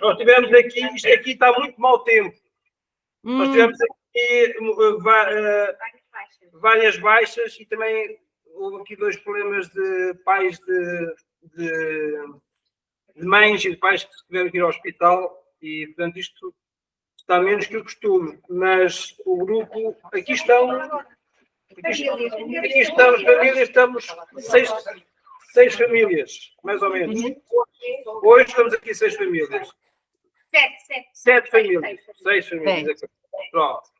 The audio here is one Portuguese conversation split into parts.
Nós tivemos aqui, isto aqui está muito mau tempo. Nós tivemos aqui várias baixas e também houve aqui 2 problemas de pais de mães e de pais que tiveram que ir ao hospital e, portanto, isto está menos que o costume. Mas o grupo, aqui estamos famílias, estamos 6 famílias, mais ou menos. Hoje estamos aqui 6 famílias. 7 famílias. 6 famílias. Pronto.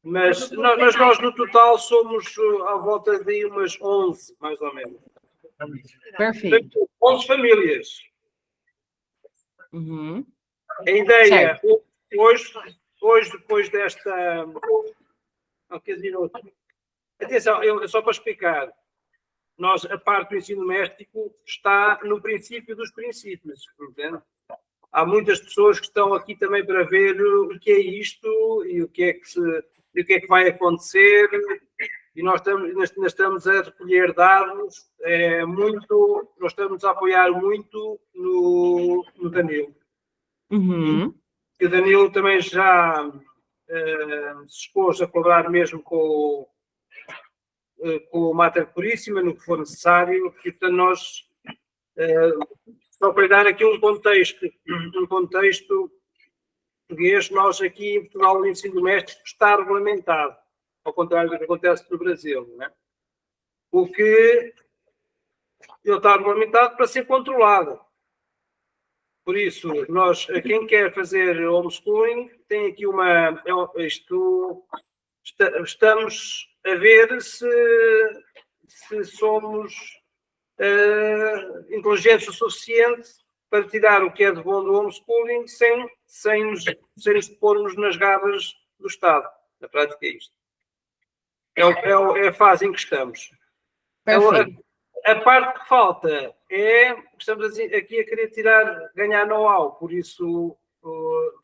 Mas nós no total somos à volta de umas 11, mais ou menos. Perfeito. 11 famílias. Uhum. A ideia, hoje, depois desta... Não, quer dizer, atenção, só para explicar. A parte do ensino doméstico está no princípio dos princípios, portanto. Há muitas pessoas que estão aqui também para ver o que é isto e o que é que vai acontecer. E nós estamos a recolher dados, nós estamos a apoiar muito no Danilo. Uhum. E o Danilo também já se expôs a colaborar mesmo com o Mater Puríssima, no que for necessário, e portanto nós, só para dar aqui um contexto português, nós aqui em Portugal o ensino doméstico está regulamentado, ao contrário do que acontece no Brasil, não é? O que ele está regulamentado para ser controlado. Por isso, quem quer fazer homeschooling, tem aqui estamos a ver se somos inteligentes o suficiente para tirar o que é de bom do homeschooling sem nos pormos nas garras do Estado. Na prática é isto. É a fase em que estamos. Perfeito. A parte que falta estamos aqui a querer ganhar know-how, por isso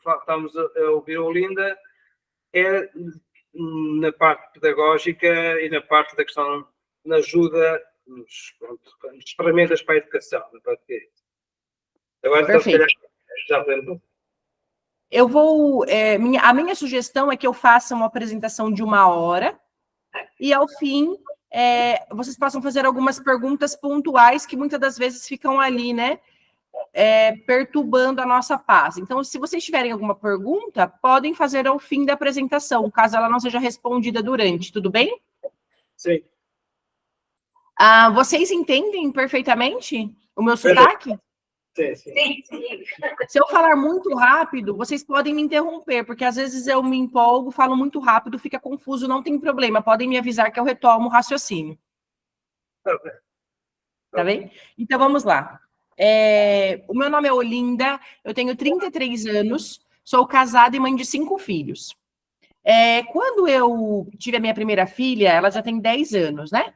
estamos a ouvir a Olinda, na parte pedagógica e na parte da questão, na ajuda, nas ferramentas para a educação. Na prática é isso. Agora, perfeito. Já aprendo. Eu vou. A minha sugestão é que eu faça uma apresentação de 1 hora e, ao fim, vocês possam fazer algumas perguntas pontuais que muitas das vezes ficam ali, né? Perturbando a nossa paz. Então, se vocês tiverem alguma pergunta, podem fazer ao fim da apresentação, caso ela não seja respondida durante, tudo bem? Sim. Vocês entendem perfeitamente o meu sotaque? Sim. Se eu falar muito rápido, vocês podem me interromper, porque às vezes eu me empolgo, falo muito rápido, fica confuso, não tem problema. Podem me avisar que eu retomo o raciocínio. Tá bem? Então, vamos lá. O meu nome é Olinda, eu tenho 33 anos, sou casada e mãe de 5 filhos. Quando eu tive a minha primeira filha, ela já tem 10 anos, né?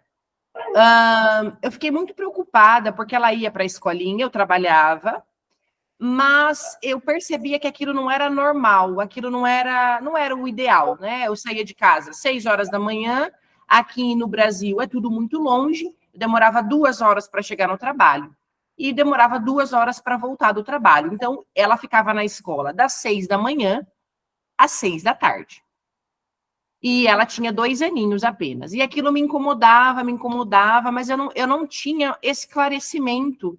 Eu fiquei muito preocupada, porque ela ia para a escolinha, eu trabalhava, mas eu percebia que aquilo não era normal, aquilo não era o ideal, né? Eu saía de casa às 6 horas da manhã, aqui no Brasil é tudo muito longe, demorava 2 horas para chegar no trabalho, e demorava 2 horas para voltar do trabalho. Então, ela ficava na escola das 6 da manhã às 6 da tarde. E ela tinha 2 aninhos apenas. E aquilo me incomodava, mas eu não tinha esclarecimento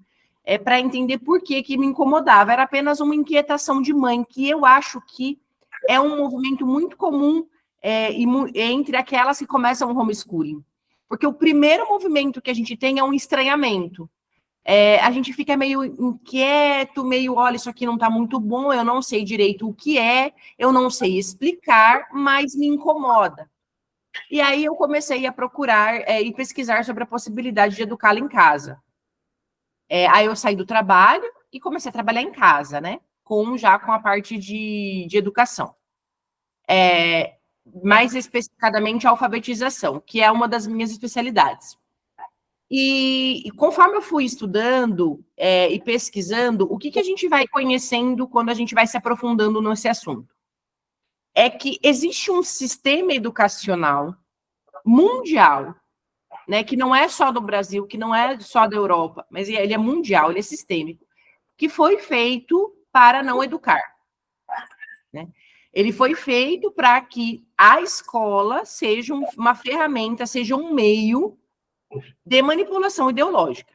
para entender por que me incomodava. Era apenas uma inquietação de mãe, que eu acho que é um movimento muito comum entre aquelas que começam o homeschooling. Porque o primeiro movimento que a gente tem é um estranhamento. A gente fica meio inquieto, olha, isso aqui não está muito bom, eu não sei direito o que eu não sei explicar, mas me incomoda. E aí eu comecei a procurar e pesquisar sobre a possibilidade de educá-la em casa. Aí eu saí do trabalho e comecei a trabalhar em casa, né? Já com a parte de educação. Mais especificadamente a alfabetização, que é uma das minhas especialidades. E conforme eu fui estudando e pesquisando, o que a gente vai conhecendo quando a gente vai se aprofundando nesse assunto? É que existe um sistema educacional mundial, né, que não é só do Brasil, que não é só da Europa, mas ele é mundial, ele é sistêmico, que foi feito para não educar, né? Ele foi feito para que a escola seja uma ferramenta, seja um meio de manipulação ideológica.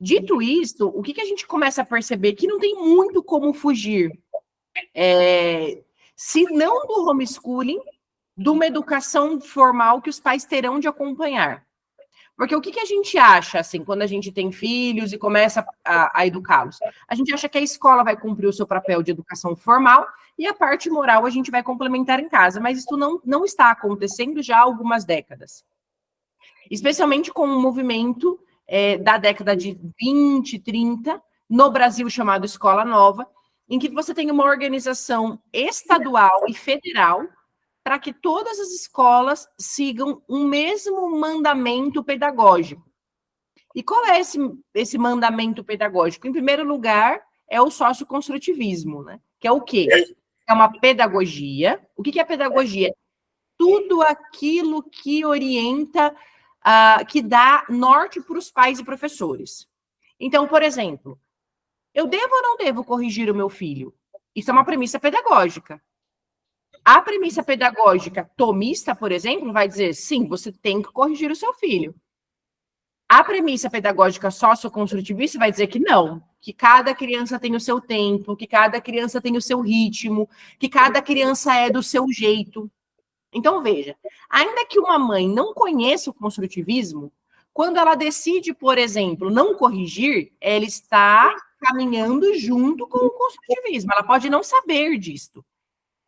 Dito isto, o que a gente começa a perceber? Que não tem muito como fugir, se não do homeschooling, de uma educação formal que os pais terão de acompanhar. Porque o que a gente acha, assim, quando a gente tem filhos e começa a educá-los? A gente acha que a escola vai cumprir o seu papel de educação formal e a parte moral a gente vai complementar em casa, mas isso não está acontecendo já há algumas décadas. Especialmente com o movimento da década de 20, 30, no Brasil chamado Escola Nova, em que você tem uma organização estadual e federal para que todas as escolas sigam um mesmo mandamento pedagógico. E qual é esse mandamento pedagógico? Em primeiro lugar, é o socioconstrutivismo, né? Que é o quê? É uma pedagogia. O que é pedagogia? Tudo aquilo que orienta, que dá norte para os pais e professores. Então, por exemplo, eu devo ou não devo corrigir o meu filho? Isso é uma premissa pedagógica. A premissa pedagógica tomista, por exemplo, vai dizer, sim, você tem que corrigir o seu filho. A premissa pedagógica socioconstrutivista vai dizer que não, que cada criança tem o seu tempo, que cada criança tem o seu ritmo, que cada criança é do seu jeito. Então, veja, ainda que uma mãe não conheça o construtivismo, quando ela decide, por exemplo, não corrigir, ela está caminhando junto com o construtivismo. Ela pode não saber disto.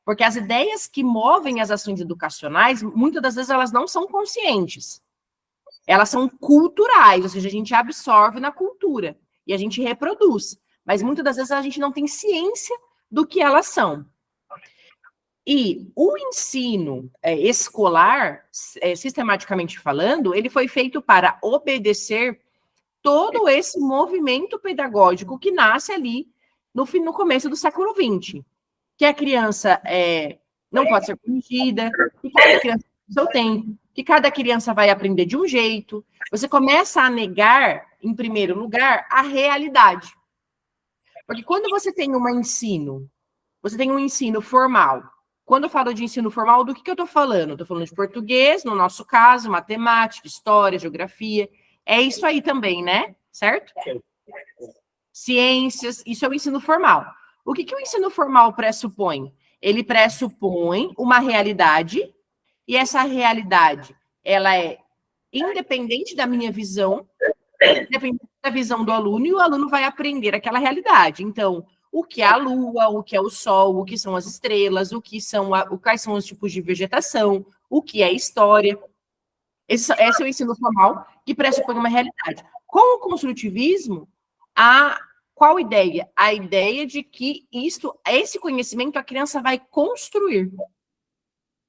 Porque as ideias que movem as ações educacionais, muitas das vezes, elas não são conscientes. Elas são culturais, ou seja, a gente absorve na cultura e a gente reproduz. Mas muitas das vezes a gente não tem ciência do que elas são. E o ensino escolar, sistematicamente falando, ele foi feito para obedecer todo esse movimento pedagógico que nasce ali no começo do século XX. Que a criança não pode ser corrigida, que cada criança tem o seu tempo, que cada criança vai aprender de um jeito. Você começa a negar, em primeiro lugar, a realidade. Porque quando você tem você tem um ensino formal. Quando eu falo de ensino formal, do que eu estou falando? Estou falando de português, no nosso caso, matemática, história, geografia. É isso aí também, né? Certo? Ciências, isso é o ensino formal. O que o ensino formal pressupõe? Ele pressupõe uma realidade, e essa realidade, ela é independente da minha visão, independente da visão do aluno, e o aluno vai aprender aquela realidade. Então, o que é a lua, o que é o sol, o que são as estrelas, quais são os tipos de vegetação, o que é história. Esse é o ensino formal, que pressupõe uma realidade. Com o construtivismo, qual ideia? A ideia de que esse conhecimento a criança vai construir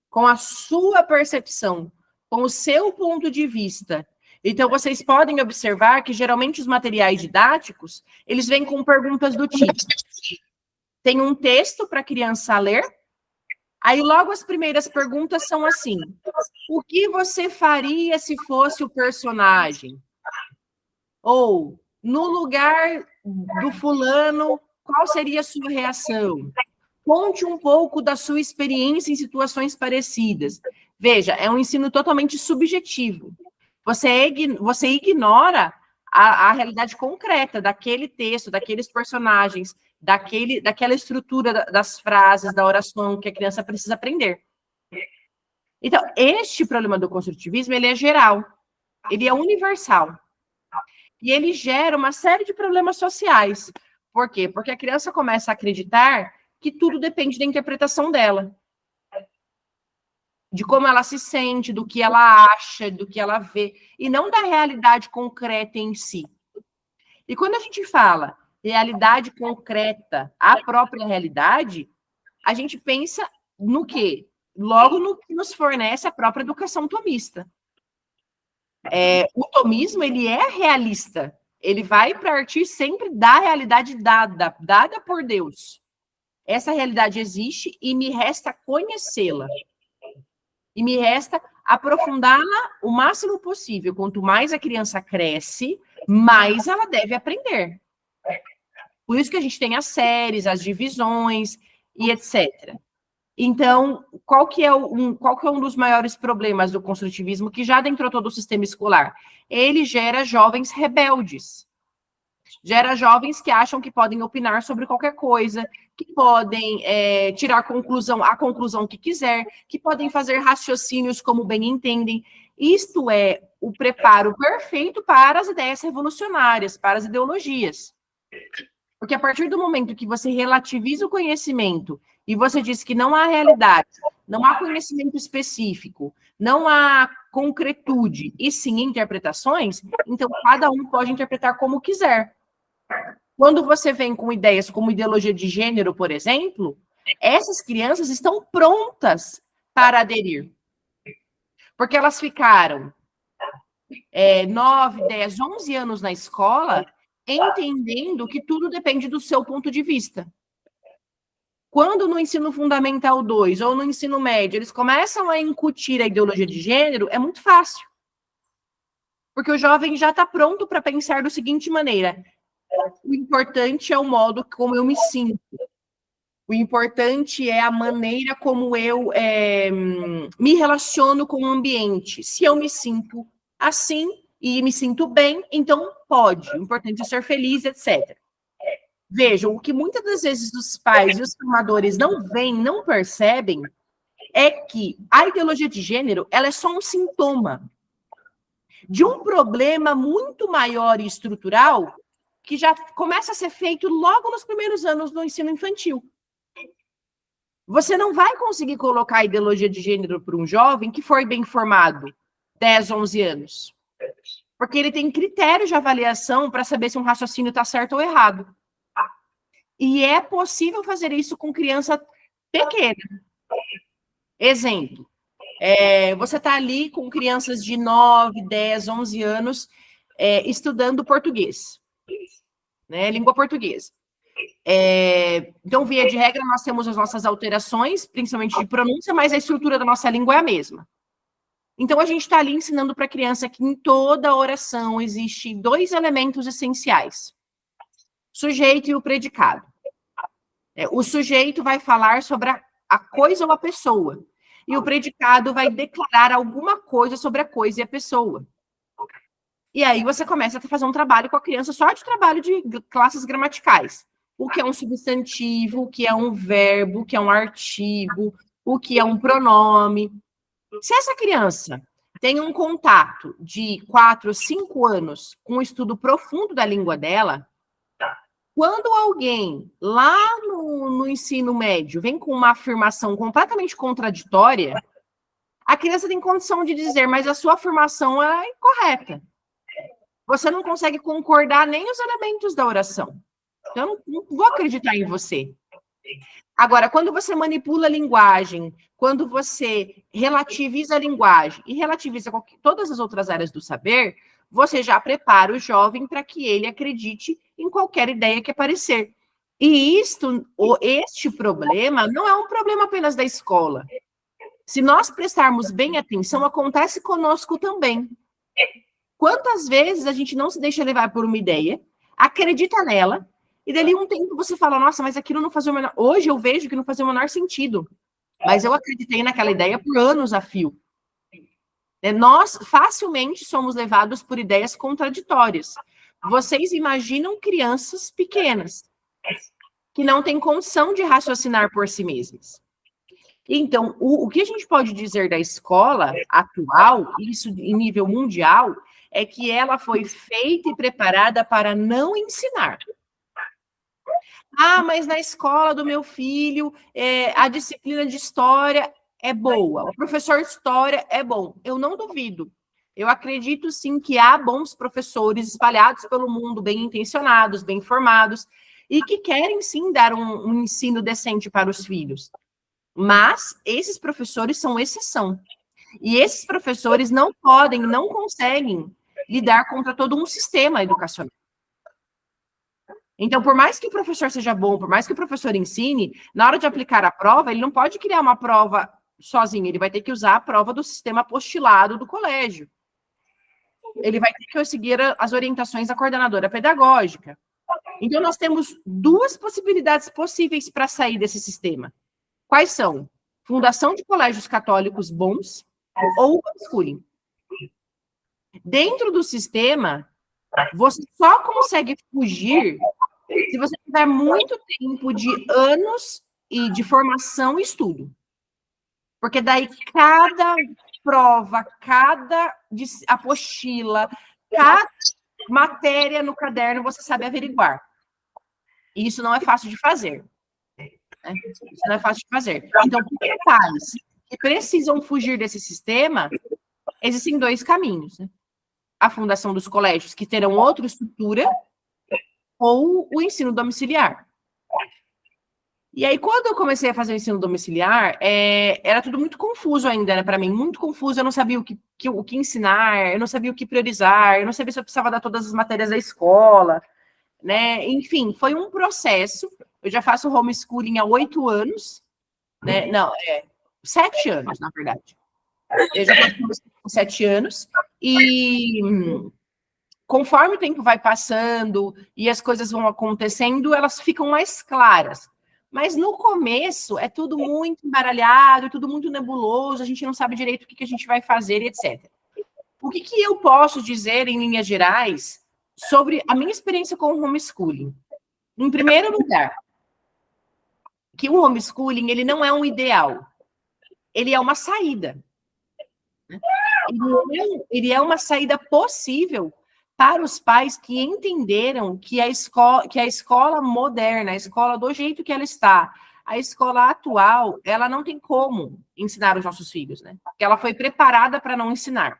com a sua percepção, com o seu ponto de vista. Então, vocês podem observar que, geralmente, os materiais didáticos, eles vêm com perguntas do tipo, tem um texto para a criança ler, aí logo as primeiras perguntas são assim, o que você faria se fosse o personagem? Ou, no lugar do fulano, qual seria a sua reação? Conte um pouco da sua experiência em situações parecidas. Veja, é um ensino totalmente subjetivo. Você ignora a realidade concreta daquele texto, daqueles personagens, daquela estrutura das frases, da oração que a criança precisa aprender. Então, este problema do construtivismo, ele é geral, ele é universal. E ele gera uma série de problemas sociais. Por quê? Porque a criança começa a acreditar que tudo depende da interpretação dela. De como ela se sente, do que ela acha, do que ela vê, e não da realidade concreta em si. E quando a gente fala realidade concreta, a própria realidade, a gente pensa no quê? Logo no que nos fornece a própria educação tomista. O tomismo, ele é realista. Ele vai partir sempre da realidade dada por Deus. Essa realidade existe e me resta conhecê-la. E me resta aprofundá-la o máximo possível. Quanto mais a criança cresce, mais ela deve aprender. Por isso que a gente tem as séries, as divisões e etc. Então, qual que é um dos maiores problemas do construtivismo que já adentrou todo o sistema escolar? Ele gera jovens rebeldes. Gera jovens que acham que podem opinar sobre qualquer coisa, que podem tirar a conclusão que quiser, que podem fazer raciocínios como bem entendem. Isto é o preparo perfeito para as ideias revolucionárias, para as ideologias. Porque a partir do momento que você relativiza o conhecimento e você diz que não há realidade, não há conhecimento específico, não há concretude, e sim interpretações, então cada um pode interpretar como quiser. Quando você vem com ideias como ideologia de gênero, por exemplo, essas crianças estão prontas para aderir. Porque elas ficaram 9, 10, 11 anos na escola entendendo que tudo depende do seu ponto de vista. Quando no ensino fundamental 2 ou no ensino médio eles começam a incutir a ideologia de gênero, é muito fácil. Porque o jovem já está pronto para pensar da seguinte maneira: o importante é o modo como eu me sinto. O importante é a maneira como eu me relaciono com o ambiente. Se eu me sinto assim e me sinto bem, então pode. O importante é ser feliz, etc. Vejam, o que muitas das vezes os pais e os formadores não veem, não percebem, é que a ideologia de gênero ela é só um sintoma de um problema muito maior e estrutural que já começa a ser feito logo nos primeiros anos do ensino infantil. Você não vai conseguir colocar a ideologia de gênero para um jovem que foi bem formado, 10, 11 anos. Porque ele tem critérios de avaliação para saber se um raciocínio está certo ou errado. E é possível fazer isso com criança pequena. Exemplo, você está ali com crianças de 9, 10, 11 anos estudando português, né, língua portuguesa. Então, via de regra, nós temos as nossas alterações, principalmente de pronúncia, mas a estrutura da nossa língua é a mesma. Então, a gente está ali ensinando para a criança que em toda oração existem 2 elementos essenciais: sujeito e o predicado. O sujeito vai falar sobre a coisa ou a pessoa, e o predicado vai declarar alguma coisa sobre a coisa e a pessoa. E aí você começa a fazer um trabalho com a criança só de trabalho de classes gramaticais. O que é um substantivo, o que é um verbo, o que é um artigo, o que é um pronome. Se essa criança tem um contato de 4, 5 anos com um estudo profundo da língua dela, quando alguém lá no ensino médio vem com uma afirmação completamente contraditória, a criança tem condição de dizer, mas a sua afirmação é incorreta. Você não consegue concordar nem os elementos da oração. Então, eu não vou acreditar em você. Agora, quando você manipula a linguagem, quando você relativiza a linguagem e relativiza todas as outras áreas do saber, você já prepara o jovem para que ele acredite em qualquer ideia que aparecer. E este problema não é um problema apenas da escola. Se nós prestarmos bem atenção, acontece conosco também. Quantas vezes a gente não se deixa levar por uma ideia, acredita nela, e dali um tempo você fala, nossa, mas aquilo não fazia o menor... Hoje eu vejo que não fazia o menor sentido. Mas eu acreditei naquela ideia por anos a fio. Nós facilmente somos levados por ideias contraditórias. Vocês imaginam crianças pequenas, que não têm condição de raciocinar por si mesmas. Então, o que a gente pode dizer da escola atual, isso em nível mundial, é que ela foi feita e preparada para não ensinar. Ah, mas na escola do meu filho, a disciplina de história é boa, o professor de história é bom. Eu não duvido. Eu acredito, sim, que há bons professores espalhados pelo mundo, bem intencionados, bem formados, e que querem, sim, dar um ensino decente para os filhos. Mas esses professores são exceção. E esses professores não podem, não conseguem lidar contra todo um sistema educacional. Então, por mais que o professor seja bom, por mais que o professor ensine, na hora de aplicar a prova, ele não pode criar uma prova sozinho, ele vai ter que usar a prova do sistema apostilado do colégio. Ele vai ter que seguir as orientações da coordenadora pedagógica. Então, nós temos duas possibilidades possíveis para sair desse sistema. Quais são? Fundação de colégios católicos bons ou homeschooling. Dentro do sistema, você só consegue fugir se você tiver muito tempo de anos e de formação e estudo. Porque daí cada prova, cada apostila, cada matéria no caderno você sabe averiguar. E isso não é fácil de fazer. Né? Isso não é fácil de fazer. Então, para os pais que precisam fugir desse sistema, existem dois caminhos. Né? A fundação dos colégios, que terão outra estrutura, ou o ensino domiciliar. E aí, quando eu comecei a fazer o ensino domiciliar, era tudo muito confuso ainda, né, para mim, muito confuso, eu não sabia o que ensinar, eu não sabia o que priorizar, eu não sabia se eu precisava dar todas as matérias da escola, né, enfim, foi um processo. Eu já faço homeschooling há 8 anos, né, não, 7 anos, na verdade. Eu já faço homeschooling há 7 anos, e conforme o tempo vai passando e as coisas vão acontecendo, elas ficam mais claras. Mas no começo é tudo muito embaralhado, tudo muito nebuloso, a gente não sabe direito o que a gente vai fazer, etc. O que eu posso dizer, em linhas gerais, sobre a minha experiência com o homeschooling? Em primeiro lugar, que o homeschooling ele não é um ideal, ele é uma saída. Ele é uma saída possível para os pais que entenderam que a escola moderna, a escola do jeito que ela está, a escola atual, ela não tem como ensinar os nossos filhos, né? Porque ela foi preparada para não ensinar.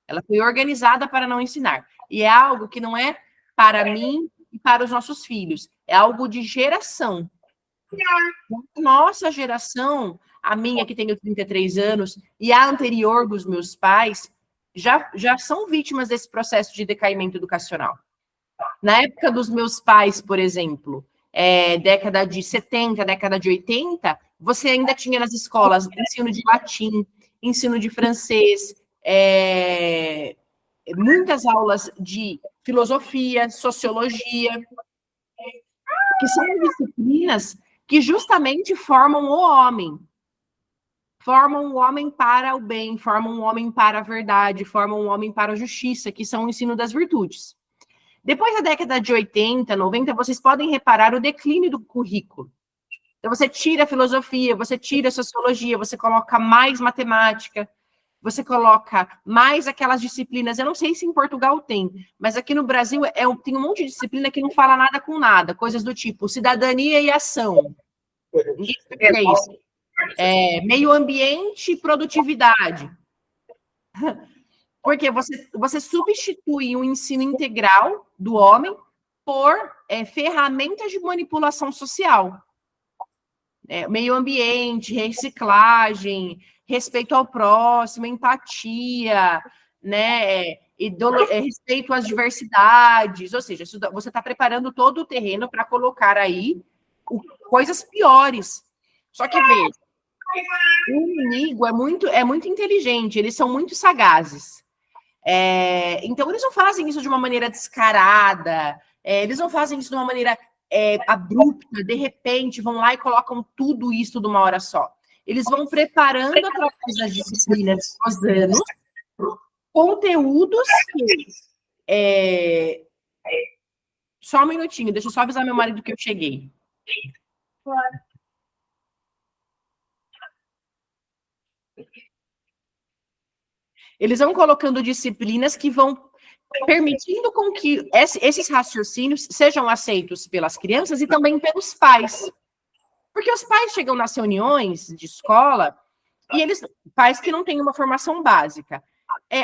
Ela foi organizada para não ensinar. E é algo que não é para mim e para os nossos filhos. É algo de geração. Nossa geração, a minha que tenho 33 anos, e a anterior dos meus pais, já são vítimas desse processo de decaimento educacional. Na época dos meus pais, por exemplo, década de 70, década de 80, você ainda tinha nas escolas ensino de latim, ensino de francês, muitas aulas de filosofia, sociologia, que são disciplinas que justamente formam o homem. Formam o homem para o bem, formam o homem para a verdade, formam o homem para a justiça, que são o ensino das virtudes. Depois da década de 80, 90, vocês podem reparar o declínio do currículo. Então, você tira a filosofia, você tira a sociologia, você coloca mais matemática, você coloca mais aquelas disciplinas. Eu não sei se em Portugal tem, mas aqui no Brasil tem um monte de disciplina que não fala nada com nada, coisas do tipo cidadania e ação. Ninguém sabe o que é isso. Meio ambiente e produtividade. Porque você substitui o ensino integral do homem por ferramentas de manipulação social. Meio ambiente, reciclagem, respeito ao próximo, empatia, né, respeito às diversidades, ou seja, você está preparando todo o terreno para colocar aí coisas piores. Só que, veja, o inimigo é muito inteligente, eles são muito sagazes. Então, eles não fazem isso de uma maneira descarada, eles não fazem isso de uma maneira abrupta, de repente, vão lá e colocam tudo isso de uma hora só. Eles vão preparando, através das disciplinas dos anos, conteúdos que... Só um minutinho, deixa eu só avisar meu marido que eu cheguei. Claro. Eles vão colocando disciplinas que vão permitindo com que esses raciocínios sejam aceitos pelas crianças e também pelos pais. Porque os pais chegam nas reuniões de escola e pais que não têm uma formação básica.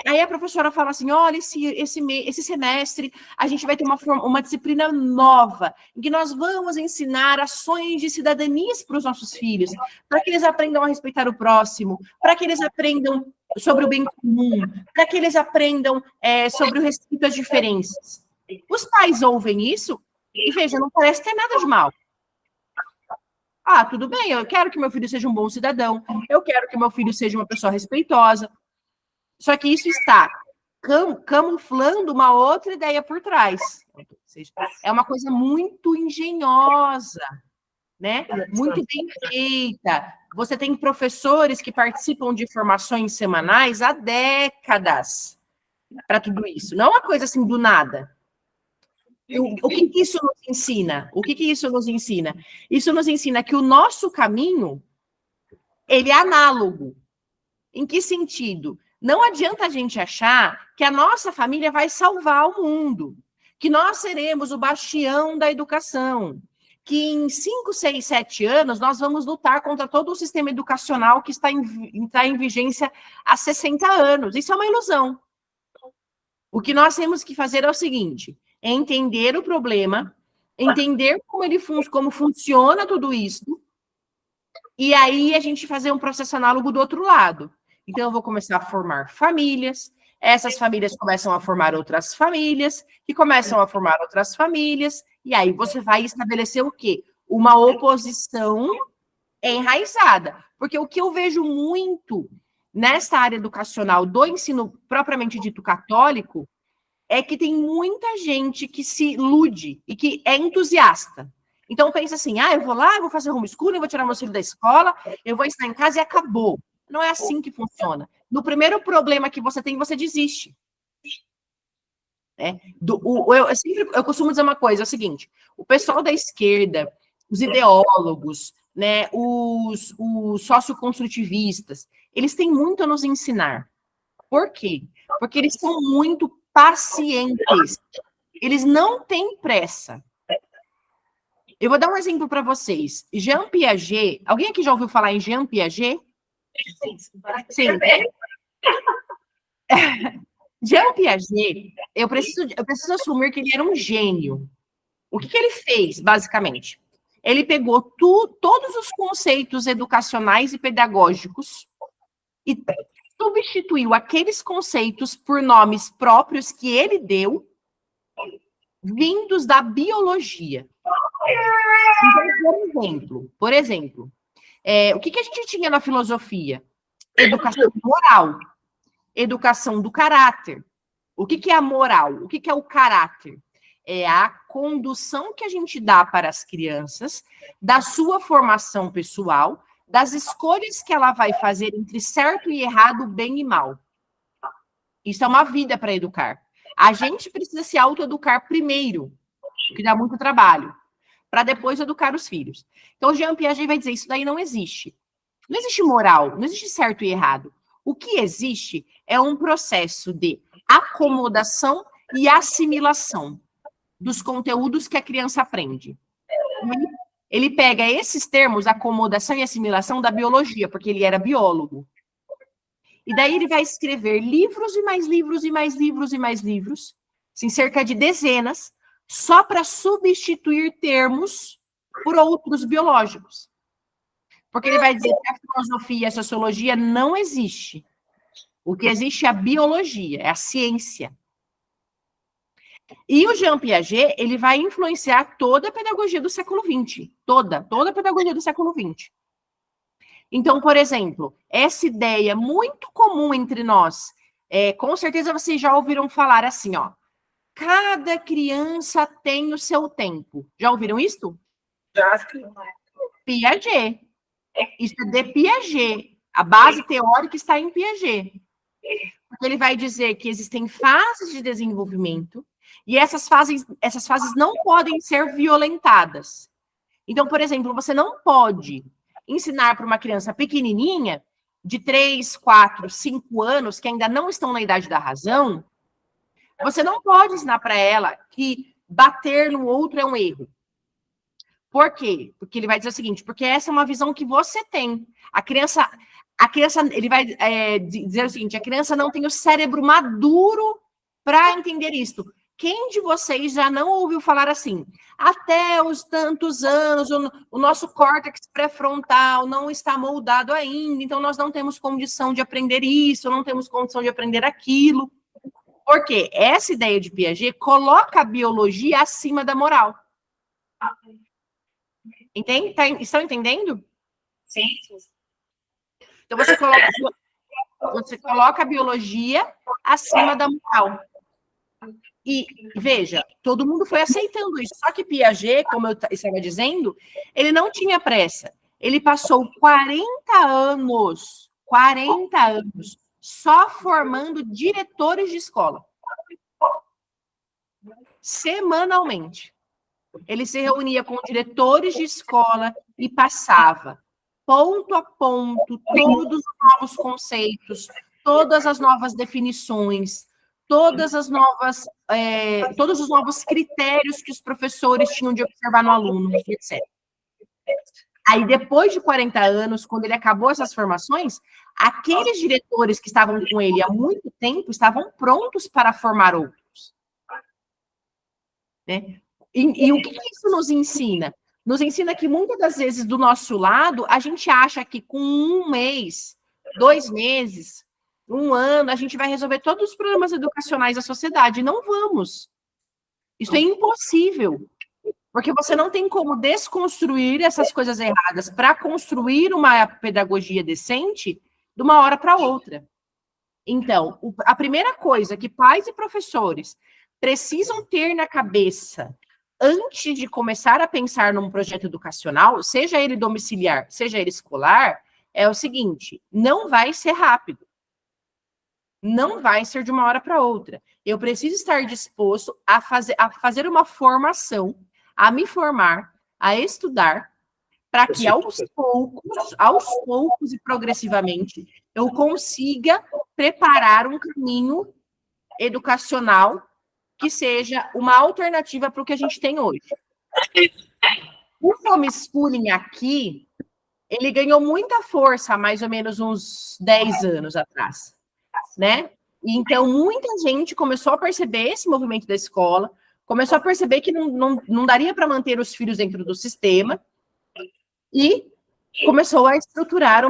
Aí a professora fala assim, olha, esse semestre a gente vai ter uma disciplina nova, em que nós vamos ensinar ações de cidadanias para os nossos filhos, para que eles aprendam a respeitar o próximo, para que eles aprendam sobre o bem comum, para que eles aprendam sobre o respeito às diferenças. Os pais ouvem isso e, veja, não parece ter nada de mal. Ah, tudo bem, eu quero que meu filho seja um bom cidadão, eu quero que meu filho seja uma pessoa respeitosa. Só que isso está camuflando uma outra ideia por trás. seja, é uma coisa muito engenhosa, né? Muito bem feita. Você tem professores que participam de formações semanais há décadas para tudo isso. Não é uma coisa assim do nada. O que isso nos ensina? O que isso nos ensina? Isso nos ensina que o nosso caminho, ele é análogo. Em que sentido? Não adianta a gente achar que a nossa família vai salvar o mundo, que nós seremos o bastião da educação, que em 5, 6, 7 anos nós vamos lutar contra todo o sistema educacional que está em vigência há 60 anos. Isso é uma ilusão. O que nós temos que fazer é o seguinte: é entender o problema, entender como funciona tudo isso, e aí a gente fazer um processo análogo do outro lado. Então, eu vou começar a formar famílias, essas famílias começam a formar outras famílias, que começam a formar outras famílias, e aí você vai estabelecer o quê? Uma oposição enraizada. Porque o que eu vejo muito nessa área educacional do ensino propriamente dito católico é que tem muita gente que se ilude e que é entusiasta. Então, pensa assim, eu vou lá, eu vou fazer homeschooling, eu vou tirar meu filho da escola, eu vou estar em casa e acabou. Não é assim que funciona. No primeiro problema que você tem, você desiste. Eu costumo dizer uma coisa, é o seguinte, o pessoal da esquerda, os ideólogos, né, os socioconstrutivistas, eles têm muito a nos ensinar. Por quê? Porque eles são muito pacientes. Eles não têm pressa. Eu vou dar um exemplo para vocês. Jean Piaget, alguém aqui já ouviu falar em Jean Piaget? Sim. Jean Piaget, eu preciso assumir que ele era um gênio. O que ele fez, basicamente? Ele pegou todos os conceitos educacionais e pedagógicos e substituiu aqueles conceitos por nomes próprios que ele deu, vindos da biologia. Então, por exemplo, o que a gente tinha na filosofia? Educação moral, educação do caráter. O que é a moral? O que é o caráter? É a condução que a gente dá para as crianças, da sua formação pessoal, das escolhas que ela vai fazer entre certo e errado, bem e mal. Isso é uma vida para educar. A gente precisa se autoeducar primeiro, que dá muito trabalho, para depois educar os filhos. Então, Jean Piaget vai dizer, isso daí não existe. Não existe moral, não existe certo e errado. O que existe é um processo de acomodação e assimilação dos conteúdos que a criança aprende. Ele pega esses termos, acomodação e assimilação, da biologia, porque ele era biólogo. E daí ele vai escrever livros e mais livros e mais livros e mais livros, assim, cerca de dezenas, só para substituir termos por outros biológicos. Porque ele vai dizer que a filosofia e a sociologia não existe. O que existe é a biologia, é a ciência. E o Jean Piaget, ele vai influenciar toda a pedagogia do século XX. Toda a pedagogia do século XX. Então, por exemplo, essa ideia muito comum entre nós, com certeza vocês já ouviram falar assim, ó. Cada criança tem o seu tempo. Já ouviram isso? Já. Piaget. Isso é de Piaget. A base teórica está em Piaget. Porque ele vai dizer que existem fases de desenvolvimento e essas fases não podem ser violentadas. Então, por exemplo, você não pode ensinar para uma criança pequenininha, de 3, 4, 5 anos, que ainda não estão na idade da razão, você não pode ensinar para ela que bater no outro é um erro. Por quê? Porque ele vai dizer o seguinte, porque essa é uma visão que você tem. A criança ele vai dizer o seguinte, a criança não tem o cérebro maduro para entender isso. Quem de vocês já não ouviu falar assim? Até os tantos anos, o nosso córtex pré-frontal não está moldado ainda, então nós não temos condição de aprender isso, não temos condição de aprender aquilo. Porque essa ideia de Piaget coloca a biologia acima da moral. Entende? Estão entendendo? Sim. Então você coloca a biologia acima da moral. E veja, todo mundo foi aceitando isso. Só que Piaget, como eu estava dizendo, ele não tinha pressa. Ele passou 40 anos só formando diretores de escola. Semanalmente. Ele se reunia com diretores de escola e passava, ponto a ponto, todos os novos conceitos, todas as novas definições, todos os novos critérios que os professores tinham de observar no aluno, etc. Aí, depois de 40 anos, quando ele acabou essas formações, aqueles diretores que estavam com ele há muito tempo estavam prontos para formar outros. Né? E o que isso nos ensina? Nos ensina que, muitas das vezes, do nosso lado, a gente acha que com 1 mês, 2 meses, 1 ano, a gente vai resolver todos os problemas educacionais da sociedade. Não vamos. Isso é impossível. Porque você não tem como desconstruir essas coisas erradas para construir uma pedagogia decente de uma hora para outra. Então, a primeira coisa que pais e professores precisam ter na cabeça antes de começar a pensar num projeto educacional, seja ele domiciliar, seja ele escolar, é o seguinte: não vai ser rápido. Não vai ser de uma hora para outra. Eu preciso estar disposto a fazer uma formação, a me formar, a estudar, para que aos poucos e progressivamente, eu consiga preparar um caminho educacional que seja uma alternativa para o que a gente tem hoje. O homeschooling aqui, ele ganhou muita força há mais ou menos uns 10 anos atrás, né? E então, muita gente começou a perceber esse movimento da escola, começou a perceber que não daria para manter os filhos dentro do sistema, e começou a estruturar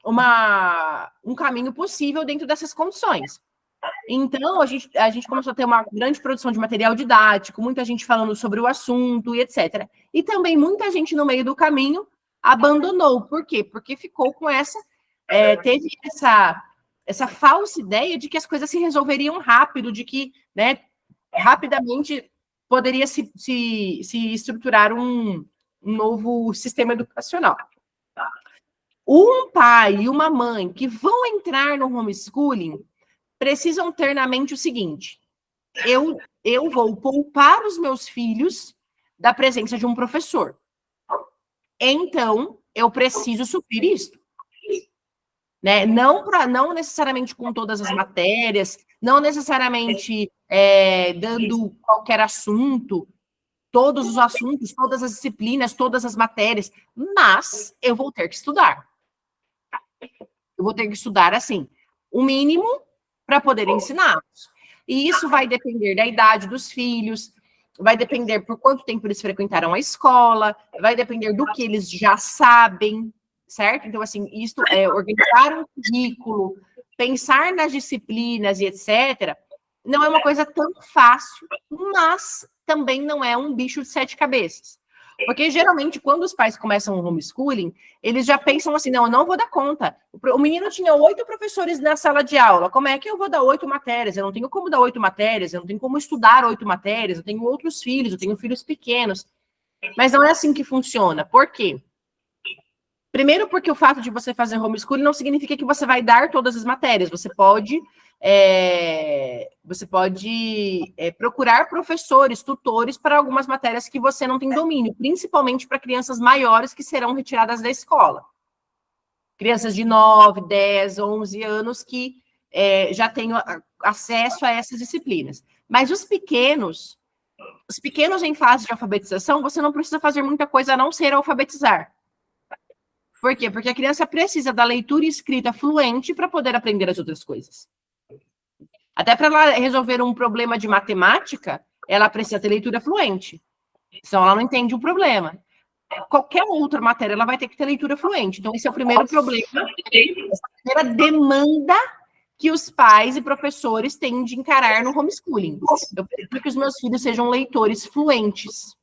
um caminho possível dentro dessas condições. Então, a gente começou a ter uma grande produção de material didático, muita gente falando sobre o assunto e etc. E também muita gente no meio do caminho abandonou. Por quê? Porque ficou com teve essa falsa ideia de que as coisas se resolveriam rápido, de que, né, rapidamente poderia se estruturar um novo sistema educacional. Um pai e uma mãe que vão entrar no homeschooling precisam ter na mente o seguinte: eu vou poupar os meus filhos da presença de um professor. Então, eu preciso suprir isso. Né? Não necessariamente com todas as matérias, não necessariamente dando qualquer assunto, todos os assuntos, todas as disciplinas, todas as matérias, mas eu vou ter que estudar. Eu vou ter que estudar, assim, o mínimo para poder ensiná-los. E isso vai depender da idade dos filhos, vai depender por quanto tempo eles frequentaram a escola, vai depender do que eles já sabem, certo? Então, assim, isso organizar um currículo, pensar nas disciplinas e etc., não é uma coisa tão fácil, mas também não é um bicho de 7 cabeças. Porque, geralmente, quando os pais começam o homeschooling, eles já pensam assim: não, eu não vou dar conta. O menino tinha 8 professores na sala de aula. Como é que eu vou dar 8 matérias? Eu não tenho como dar 8 matérias, eu não tenho como estudar 8 matérias, eu tenho outros filhos, eu tenho filhos pequenos. Mas não é assim que funciona. Por quê? Primeiro, porque o fato de você fazer homeschooling não significa que você vai dar todas as matérias. Você pode procurar professores, tutores para algumas matérias que você não tem domínio, principalmente para crianças maiores que serão retiradas da escola. Crianças de 9, 10, 11 anos que já têm acesso a essas disciplinas. Mas os pequenos em fase de alfabetização, você não precisa fazer muita coisa a não ser alfabetizar. Por quê? Porque a criança precisa da leitura e escrita fluente para poder aprender as outras coisas. Até para ela resolver um problema de matemática, ela precisa ter leitura fluente. Senão ela não entende o problema. Qualquer outra matéria, ela vai ter que ter leitura fluente. Então, esse é o primeiro problema, essa primeira demanda que os pais e professores têm de encarar no homeschooling. Eu preciso que os meus filhos sejam leitores fluentes.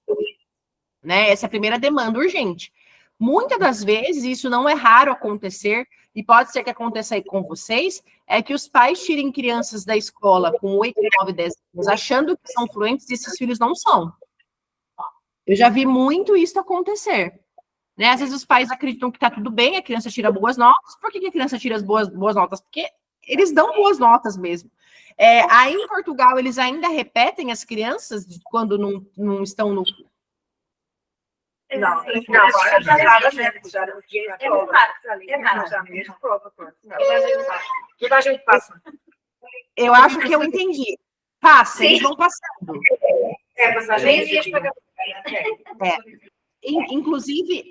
Né? Essa é a primeira demanda urgente. Muitas das vezes, isso não é raro acontecer, e pode ser que aconteça aí com vocês, é que os pais tirem crianças da escola com 8, 9, 10 anos, achando que são fluentes, e esses filhos não são. Eu já vi muito isso acontecer. Né? Às vezes os pais acreditam que está tudo bem, a criança tira boas notas. Por que a criança tira as boas notas? Porque eles dão boas notas mesmo. Aí em Portugal, eles ainda repetem as crianças quando não estão no... Não, eu acho que eu entendi. Passa, eles vão passando. Inclusive,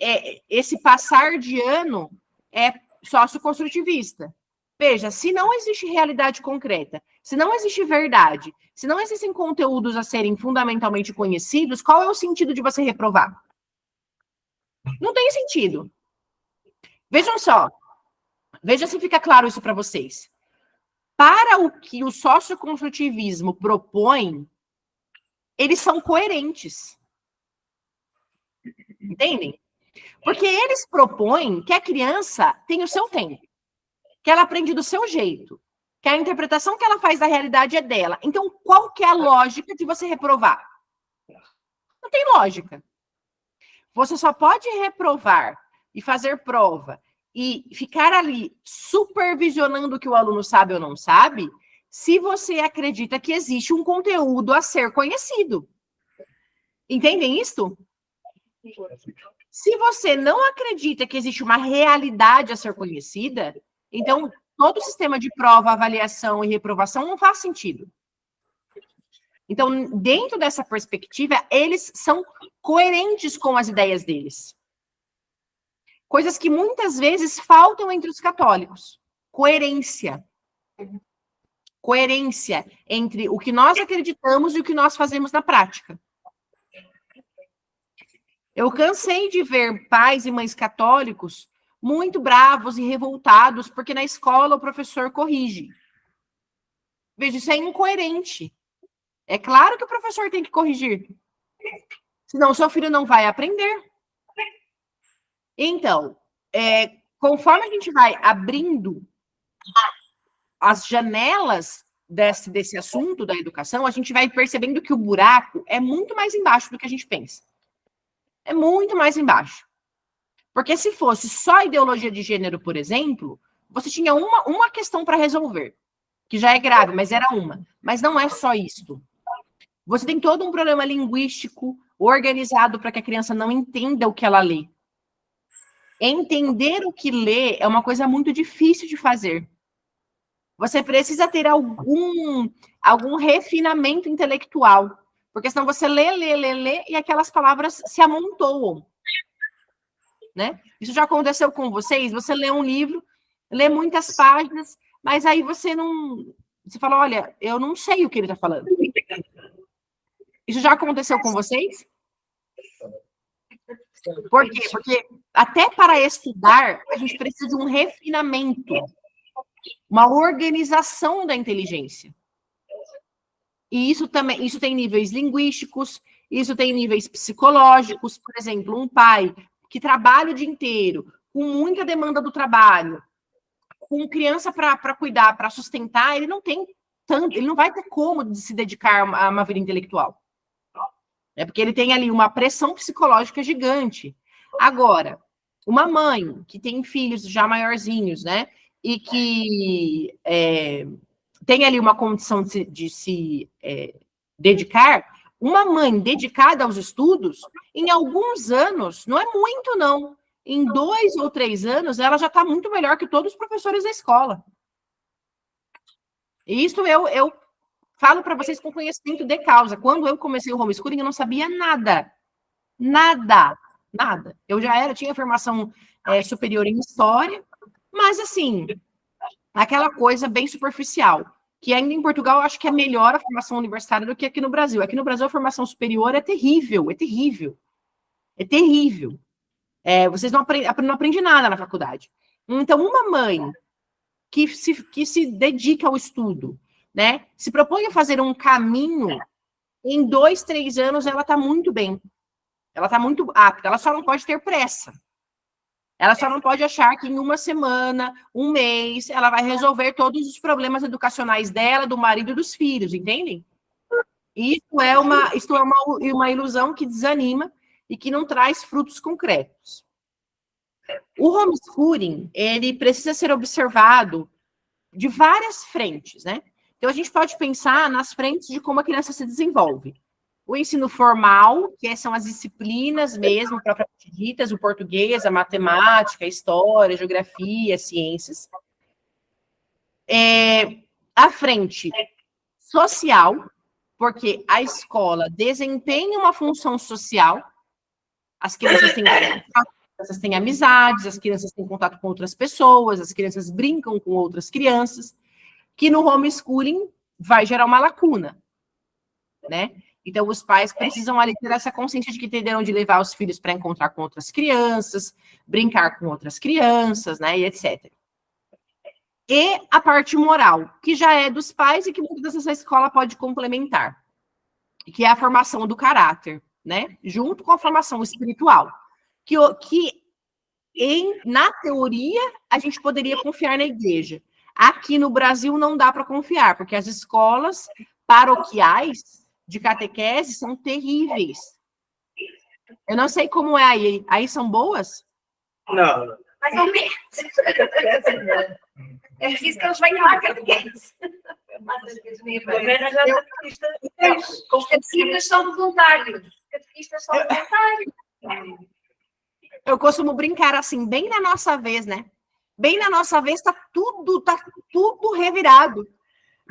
esse passar de ano é socioconstrutivista. Veja, se não existe realidade concreta, se não existe verdade, se não existem conteúdos a serem fundamentalmente conhecidos, qual é o sentido de você reprovar? Não tem sentido. Vejam só. Veja se fica claro isso para vocês. Para o que o socioconstrutivismo propõe, eles são coerentes. Entendem? Porque eles propõem que a criança tem o seu tempo, que ela aprende do seu jeito, que a interpretação que ela faz da realidade é dela. Então, qual que é a lógica de você reprovar? Não tem lógica. Você só pode reprovar e fazer prova e ficar ali supervisionando o que o aluno sabe ou não sabe, se você acredita que existe um conteúdo a ser conhecido. Entendem isso? Se você não acredita que existe uma realidade a ser conhecida, então todo o sistema de prova, avaliação e reprovação não faz sentido. Então, dentro dessa perspectiva, eles são coerentes com as ideias deles. Coisas que muitas vezes faltam entre os católicos. Coerência. Coerência entre o que nós acreditamos e o que nós fazemos na prática. Eu cansei de ver pais e mães católicos muito bravos e revoltados porque na escola o professor corrige. Veja, isso é incoerente. É claro que o professor tem que corrigir. Senão o seu filho não vai aprender. Então, conforme a gente vai abrindo as janelas desse assunto da educação, a gente vai percebendo que o buraco é muito mais embaixo do que a gente pensa. É muito mais embaixo. Porque se fosse só ideologia de gênero, por exemplo, você tinha uma questão para resolver, que já é grave, mas era uma. Mas não é só isso. Você tem todo um problema linguístico organizado para que a criança não entenda o que ela lê. Entender o que lê é uma coisa muito difícil de fazer. Você precisa ter algum refinamento intelectual. Porque senão você lê, e aquelas palavras se amontoam. Né? Isso já aconteceu com vocês? Você lê um livro, lê muitas páginas, mas aí você não... Você fala, olha, eu não sei o que ele está falando. Isso já aconteceu com vocês? Por quê? Porque até para estudar, a gente precisa de um refinamento, uma organização da inteligência. E isso tem níveis linguísticos, isso tem níveis psicológicos. Por exemplo, um pai que trabalha o dia inteiro, com muita demanda do trabalho, com criança para cuidar, para sustentar, ele não vai ter como se dedicar a uma vida intelectual. Porque ele tem ali uma pressão psicológica gigante. Agora, uma mãe que tem filhos já maiorzinhos, né? E que tem ali uma condição de se dedicar, uma mãe dedicada aos estudos, em alguns anos, não é muito, não. Em 2 ou 3 anos, ela já está muito melhor que todos os professores da escola. E isso eu falo para vocês com conhecimento de causa. Quando eu comecei o homeschooling, eu não sabia nada. Nada. Eu tinha formação superior em história, mas assim, aquela coisa bem superficial, que ainda em Portugal eu acho que é melhor a formação universitária do que aqui no Brasil. Aqui no Brasil a formação superior é terrível. Vocês não aprendem nada na faculdade. Então, uma mãe que se dedica ao estudo, né, se propõe a fazer um caminho, em 2, 3 anos ela está muito bem. Ela está muito apta, ela só não pode ter pressa. Ela só não pode achar que em uma semana, um mês, ela vai resolver todos os problemas educacionais dela, do marido e dos filhos, entendem? Isso é uma ilusão que desanima e que não traz frutos concretos. O homeschooling, ele precisa ser observado de várias frentes, né? Então, a gente pode pensar nas frentes de como a criança se desenvolve. O ensino formal, que são as disciplinas mesmo, propriamente ditas, o português, a matemática, a história, a geografia, as ciências. A frente social, porque a escola desempenha uma função social, as crianças têm amizades, as crianças têm contato com outras pessoas, as crianças brincam com outras crianças, que no homeschooling vai gerar uma lacuna, né? Então, os pais precisam ali ter essa consciência de que terão de levar os filhos para encontrar com outras crianças, brincar com outras crianças, né, e etc. E a parte moral, que já é dos pais e que muitas vezes essa escola pode complementar, que é a formação do caráter, né, junto com a formação espiritual, que na teoria, a gente poderia confiar na igreja. Aqui no Brasil não dá para confiar, porque as escolas paroquiais de catequese são terríveis. Eu não sei como é aí. Aí são boas? Não. Mais ou menos. É difícil que eles venham lá catequese. Os catequistas são voluntários. Os catequistas são voluntários. Eu costumo brincar assim, bem na nossa vez, né? Bem na nossa vez tá tudo revirado.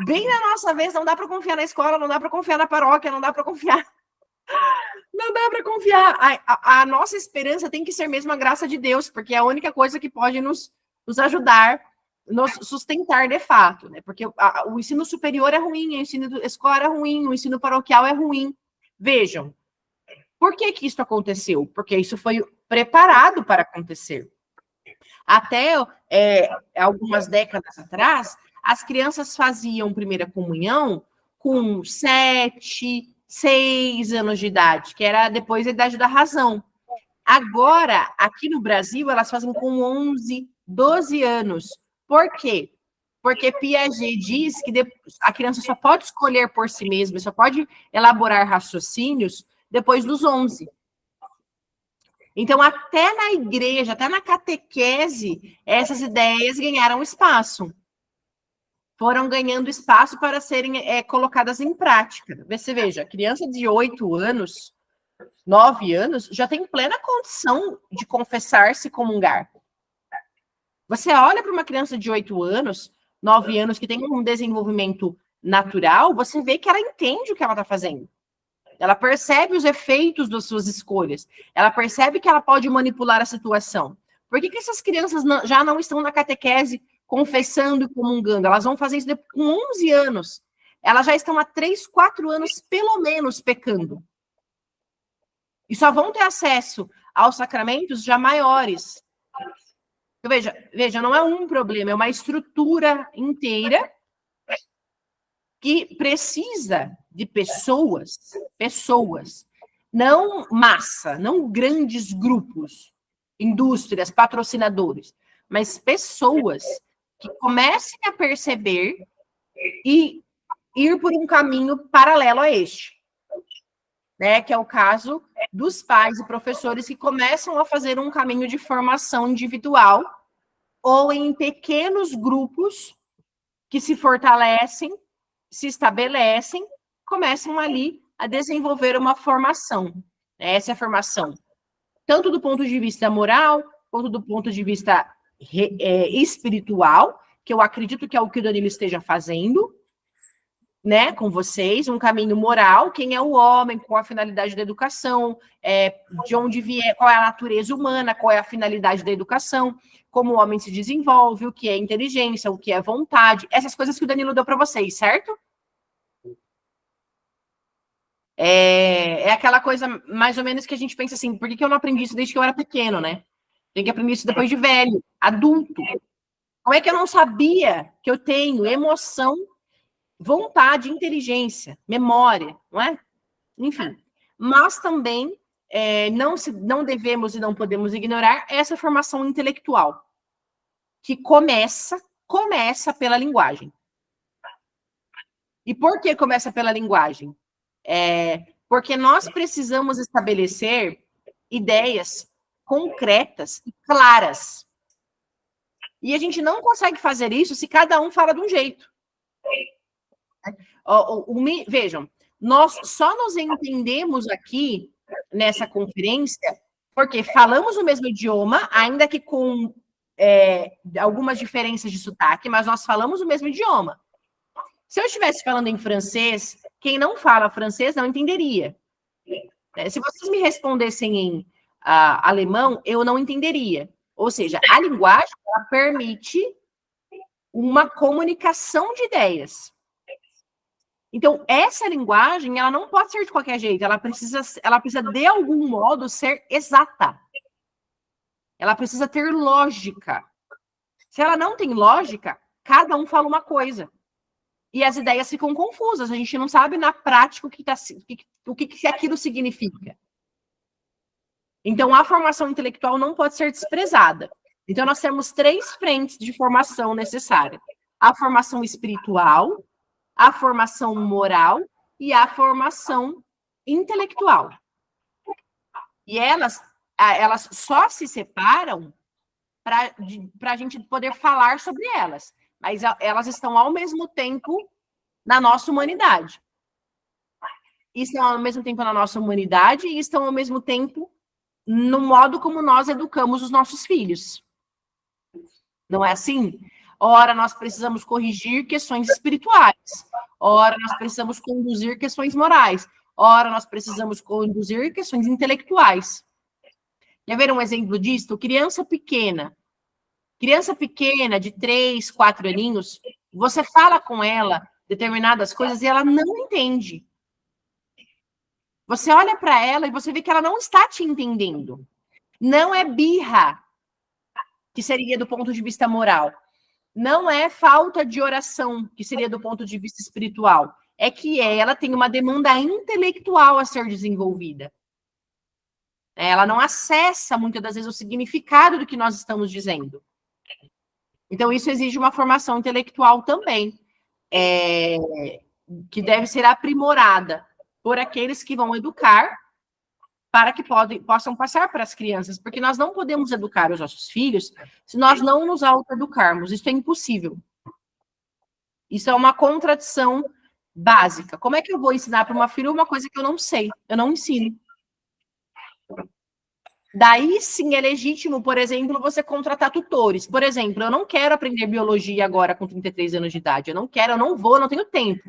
Bem na nossa vez, não dá para confiar na escola, não dá para confiar na paróquia, não dá para confiar. Não dá para confiar. A nossa esperança tem que ser mesmo a graça de Deus, porque é a única coisa que pode nos ajudar, nos sustentar de fato, né? Porque o ensino superior é ruim, o ensino escolar é ruim, o ensino paroquial é ruim. Vejam, por que isso aconteceu? Porque isso foi preparado para acontecer. Até algumas décadas atrás, as crianças faziam primeira comunhão com 7, 6 anos de idade, que era depois da idade da razão. Agora, aqui no Brasil, elas fazem com 11, 12 anos. Por quê? Porque Piaget diz que a criança só pode escolher por si mesma, só pode elaborar raciocínios depois dos 11. Então, até na igreja, até na catequese, essas ideias ganharam espaço. Foram ganhando espaço para serem colocadas em prática. Você veja, criança de 8 anos, 9 anos, já tem plena condição de confessar-se e comungar. Você olha para uma criança de 8 anos, 9 anos, que tem um desenvolvimento natural, você vê que ela entende o que ela está fazendo. Ela percebe os efeitos das suas escolhas. Ela percebe que ela pode manipular a situação. Por que essas crianças já não estão na catequese confessando e comungando? Elas vão fazer isso com 11 anos. Elas já estão há 3, 4 anos, pelo menos, pecando. E só vão ter acesso aos sacramentos já maiores. Então, veja, não é um problema, é uma estrutura inteira que precisa de pessoas, não massa, não grandes grupos, indústrias, patrocinadores, mas pessoas que comecem a perceber e ir por um caminho paralelo a este, né? Que é o caso dos pais e professores que começam a fazer um caminho de formação individual ou em pequenos grupos que se fortalecem, se estabelecem, começam ali a desenvolver uma formação. Essa é a formação, tanto do ponto de vista moral, quanto do ponto de vista espiritual, que eu acredito que é o que o Danilo esteja fazendo, né, com vocês, um caminho moral, quem é o homem, qual a finalidade da educação, de onde vier, qual é a natureza humana, qual é a finalidade da educação, como o homem se desenvolve, o que é inteligência, o que é vontade, essas coisas que o Danilo deu para vocês, certo? É aquela coisa mais ou menos que a gente pensa assim, por que eu não aprendi isso desde que eu era pequeno, né? Tem que aprender isso depois de velho, adulto. Como é que eu não sabia que eu tenho emoção, vontade, inteligência, memória, não é? Enfim. Mas também não devemos e não podemos ignorar essa formação intelectual, que começa pela linguagem. E por que começa pela linguagem? Porque nós precisamos estabelecer ideias concretas e claras. E a gente não consegue fazer isso se cada um fala de um jeito. Vejam, nós só nos entendemos aqui nessa conferência porque falamos o mesmo idioma, ainda que com algumas diferenças de sotaque, mas nós falamos o mesmo idioma. Se eu estivesse falando em francês, quem não fala francês não entenderia. Se vocês me respondessem em alemão, eu não entenderia. Ou seja, a linguagem ela permite uma comunicação de ideias. Então, essa linguagem ela não pode ser de qualquer jeito, ela precisa de algum modo ser exata. Ela precisa ter lógica. Se ela não tem lógica, cada um fala uma coisa. E as ideias ficam confusas. A gente não sabe na prática o que aquilo significa. Então, a formação intelectual não pode ser desprezada. Então, nós temos 3 frentes de formação necessária. A formação espiritual, a formação moral e a formação intelectual. E elas só se separam para a gente poder falar sobre elas. Mas elas estão ao mesmo tempo na nossa humanidade. Estão ao mesmo tempo na nossa humanidade e estão ao mesmo tempo no modo como nós educamos os nossos filhos. Não é assim? Ora, nós precisamos corrigir questões espirituais. Ora, nós precisamos conduzir questões morais. Ora, nós precisamos conduzir questões intelectuais. Quer ver um exemplo disso? Criança pequena de 3, 4 aninhos, você fala com ela determinadas coisas e ela não entende. Você olha para ela e você vê que ela não está te entendendo. Não é birra, que seria do ponto de vista moral. Não é falta de oração, que seria do ponto de vista espiritual. É que ela tem uma demanda intelectual a ser desenvolvida. Ela não acessa, muitas das vezes, o significado do que nós estamos dizendo. Então, isso exige uma formação intelectual também, que deve ser aprimorada por aqueles que vão educar para que possam passar para as crianças, porque nós não podemos educar os nossos filhos se nós não nos autoeducarmos. Isso é impossível. Isso é uma contradição básica. Como é que eu vou ensinar para uma filha uma coisa que eu não sei? Eu não ensino. Daí, sim, é legítimo, por exemplo, você contratar tutores. Por exemplo, eu não quero aprender biologia agora com 33 anos de idade. Eu não vou, não tenho tempo.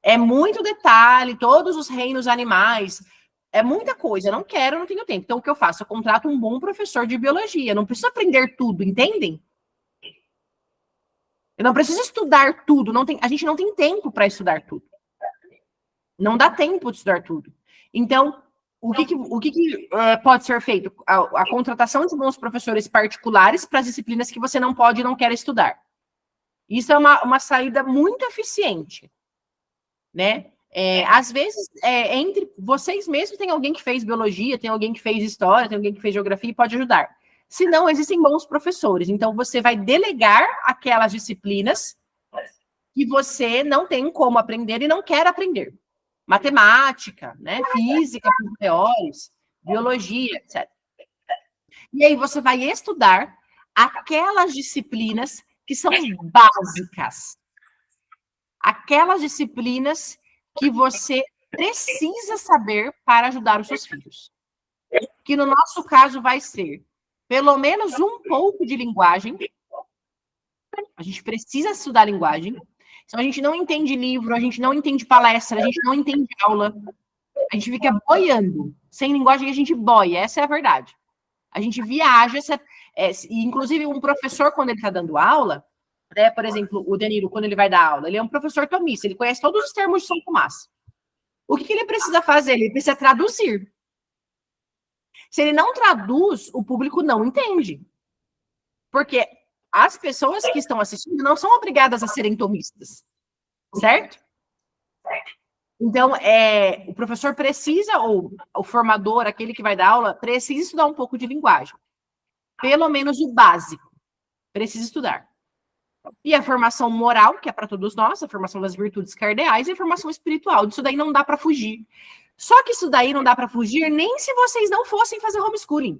É muito detalhe, todos os reinos animais, é muita coisa. Eu não quero, não tenho tempo. Então, o que eu faço? Eu contrato um bom professor de biologia. Eu não preciso aprender tudo, entendem? Eu não preciso estudar tudo. A gente não tem tempo para estudar tudo. Não dá tempo de estudar tudo. Então, o que pode ser feito? A contratação de bons professores particulares para as disciplinas que você não pode e não quer estudar. Isso é uma saída muito eficiente, né? Às vezes, entre vocês mesmos, tem alguém que fez biologia, tem alguém que fez história, tem alguém que fez geografia e pode ajudar. Se não, existem bons professores. Então, você vai delegar aquelas disciplinas que você não tem como aprender e não quer aprender. Matemática, né? Física para os maiores, biologia, etc. E aí você vai estudar aquelas disciplinas que são básicas. Aquelas disciplinas que você precisa saber para ajudar os seus filhos. Que no nosso caso vai ser pelo menos um pouco de linguagem. A gente precisa estudar linguagem. Então, a gente não entende livro, a gente não entende palestra, a gente não entende aula. A gente fica boiando. Sem linguagem, a gente boia. Essa é a verdade. A gente viaja. Inclusive, um professor, quando ele está dando aula, né, por exemplo, o Danilo, quando ele vai dar aula, ele é um professor tomista, ele conhece todos os termos de São Tomás. O que ele precisa fazer? Ele precisa traduzir. Se ele não traduz, o público não entende. Porque as pessoas que estão assistindo não são obrigadas a serem tomistas. Certo? Então, o professor precisa, ou o formador, aquele que vai dar aula, precisa estudar um pouco de linguagem. Pelo menos o básico. Precisa estudar. E a formação moral, que é para todos nós, a formação das virtudes cardeais, e a formação espiritual. Disso daí não dá para fugir. Só que isso daí não dá para fugir nem se vocês não fossem fazer homeschooling.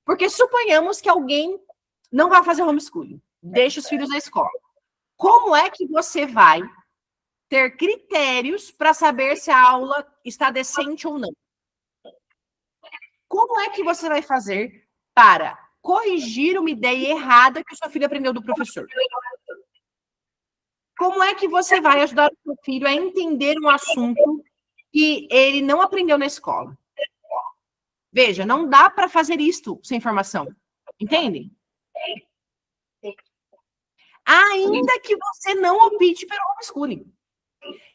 Porque suponhamos que alguém não vai fazer homeschooling. Deixa os filhos na escola. Como é que você vai ter critérios para saber se a aula está decente ou não? Como é que você vai fazer para corrigir uma ideia errada que o seu filho aprendeu do professor? Como é que você vai ajudar o seu filho a entender um assunto que ele não aprendeu na escola? Veja, não dá para fazer isto sem informação. Entendem? Ainda que você não opte pelo homeschooling.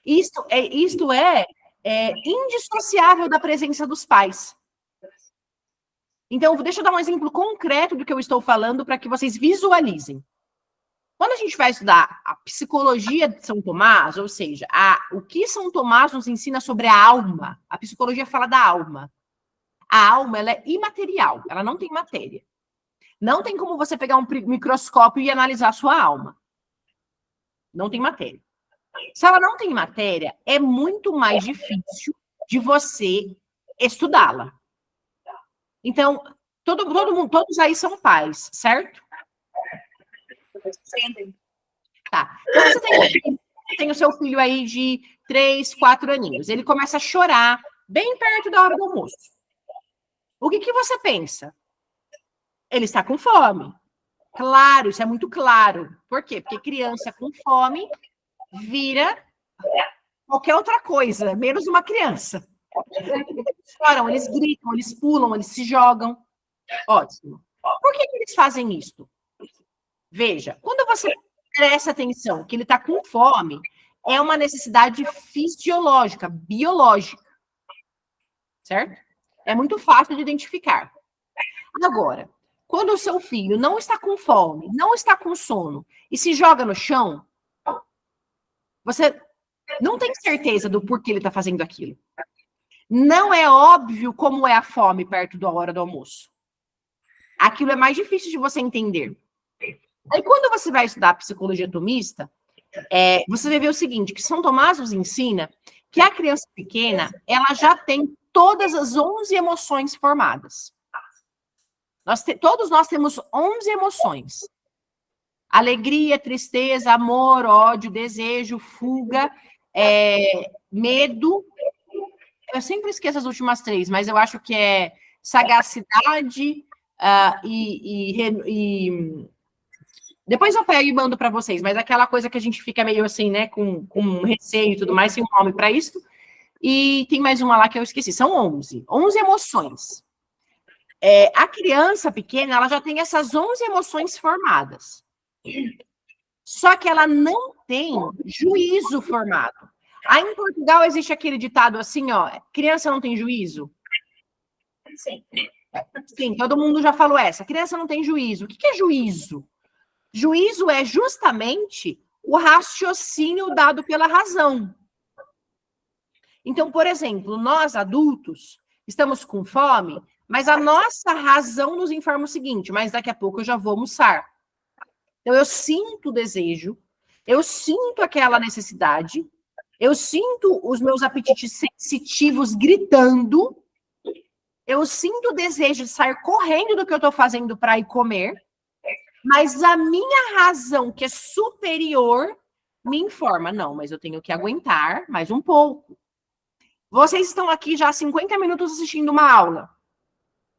Isto é indissociável da presença dos pais. Então, deixa eu dar um exemplo concreto do que eu estou falando para que vocês visualizem. Quando a gente vai estudar a psicologia de São Tomás, ou seja, o que São Tomás nos ensina sobre a alma, a psicologia fala da alma. A alma, ela é imaterial, ela não tem matéria. Não tem como você pegar um microscópio e analisar a sua alma. Não tem matéria. Se ela não tem matéria, é muito mais difícil de você estudá-la. Então, todos aí são pais, certo? Tá. Então, você tem o seu filho aí de 3, 4 aninhos. Ele começa a chorar bem perto da hora do almoço. O que você pensa? Ele está com fome. Claro, isso é muito claro. Por quê? Porque criança com fome vira qualquer outra coisa, menos uma criança. Eles choram, eles gritam, eles pulam, eles se jogam. Ótimo. Por que eles fazem isso? Veja, quando você presta atenção que ele está com fome, é uma necessidade fisiológica, biológica. Certo? É muito fácil de identificar. Agora, quando o seu filho não está com fome, não está com sono e se joga no chão, você não tem certeza do porquê ele está fazendo aquilo. Não é óbvio como é a fome perto da hora do almoço. Aquilo é mais difícil de você entender. Aí, quando você vai estudar psicologia tomista, você vai ver o seguinte, que São Tomás nos ensina que a criança pequena, ela já tem todas as 11 emoções formadas. Todos nós temos 11 emoções. Alegria, tristeza, amor, ódio, desejo, fuga, medo. Eu sempre esqueço as últimas 3, mas eu acho que é sagacidade e depois eu pego e mando para vocês, mas aquela coisa que a gente fica meio assim, né, com receio e tudo mais, tem um nome para isso. E tem mais uma lá que eu esqueci. São 11 emoções. A criança pequena, ela já tem essas 11 emoções formadas. Só que ela não tem juízo formado. Aí em Portugal existe aquele ditado assim, ó, criança não tem juízo? Sim. Sim, todo mundo já falou essa. Criança não tem juízo. O que é juízo? Juízo é justamente o raciocínio dado pela razão. Então, por exemplo, nós adultos estamos com fome, mas a nossa razão nos informa o seguinte, mas daqui a pouco eu já vou almoçar. Então, eu sinto o desejo, eu sinto aquela necessidade, eu sinto os meus apetites sensitivos gritando, eu sinto o desejo de sair correndo do que eu estou fazendo para ir comer, mas a minha razão, que é superior, me informa, não, mas eu tenho que aguentar mais um pouco. Vocês estão aqui já há 50 minutos assistindo uma aula.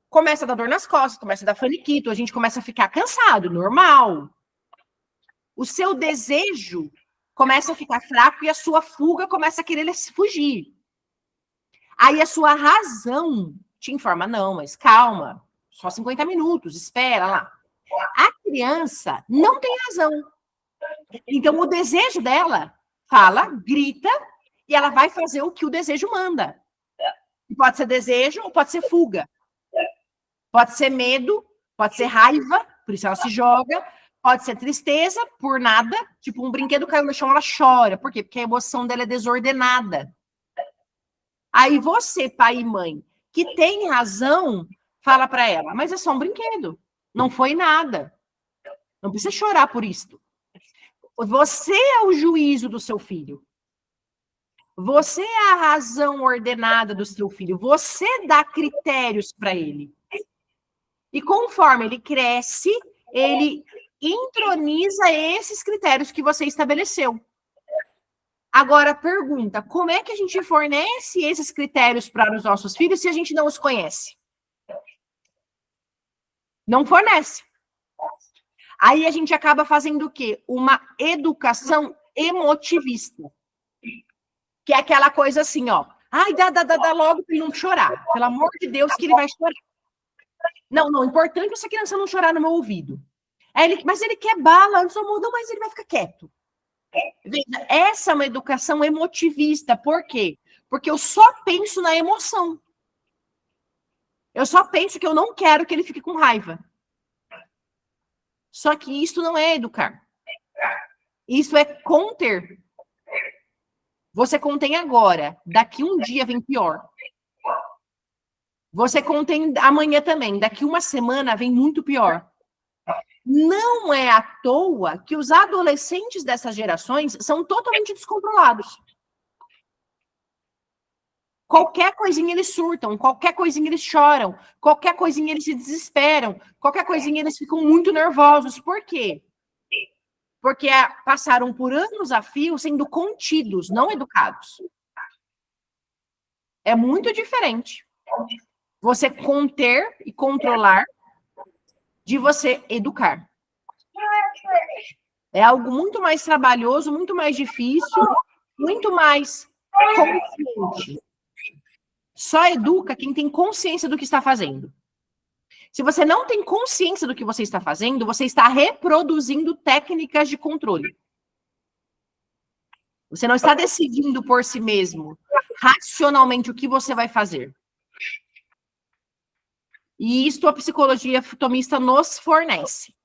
Começa a dar dor nas costas, começa a dar faniquito, a gente começa a ficar cansado, normal. O seu desejo começa a ficar fraco e a sua fuga começa a querer fugir. Aí a sua razão te informa, não, mas calma, só 50 minutos, espera lá. A criança não tem razão. Então o desejo dela fala, grita, e ela vai fazer o que o desejo manda. Pode ser desejo ou pode ser fuga. Pode ser medo, pode ser raiva, por isso ela se joga. Pode ser tristeza por nada, tipo um brinquedo caiu no chão, ela chora. Por quê? Porque a emoção dela é desordenada. Aí você, pai e mãe, que tem razão, fala para ela, mas é só um brinquedo, não foi nada. Não precisa chorar por isso. Você é o juízo do seu filho. Você é a razão ordenada do seu filho. Você dá critérios para ele. E conforme ele cresce, ele introniza esses critérios que você estabeleceu. Agora, pergunta, como é que a gente fornece esses critérios para os nossos filhos se a gente não os conhece? Não fornece. Aí a gente acaba fazendo o quê? Uma educação emotivista. Que é aquela coisa assim, ó. Ai, dá logo para ele não chorar. Pelo amor de Deus, que ele vai chorar. Não, importante é essa criança não chorar no meu ouvido. Mas ele quer bala, não, mas ele vai ficar quieto. Veja, essa é uma educação emotivista. Por quê? Porque eu só penso na emoção. Eu só penso que eu não quero que ele fique com raiva. Só que isso não é educar. Isso é conter. Você contém agora, daqui um dia vem pior. Você contém amanhã também, daqui uma semana vem muito pior. Não é à toa que os adolescentes dessas gerações são totalmente descontrolados. Qualquer coisinha eles surtam, qualquer coisinha eles choram, qualquer coisinha eles se desesperam, qualquer coisinha eles ficam muito nervosos. Por quê? Porque passaram por anos a fio sendo contidos, não educados. É muito diferente você conter e controlar de você educar. É algo muito mais trabalhoso, muito mais difícil, muito mais consciente. Só educa quem tem consciência do que está fazendo. Se você não tem consciência do que você está fazendo, você está reproduzindo técnicas de controle. Você não está decidindo por si mesmo, racionalmente, o que você vai fazer. E isso a psicologia tomista nos fornece.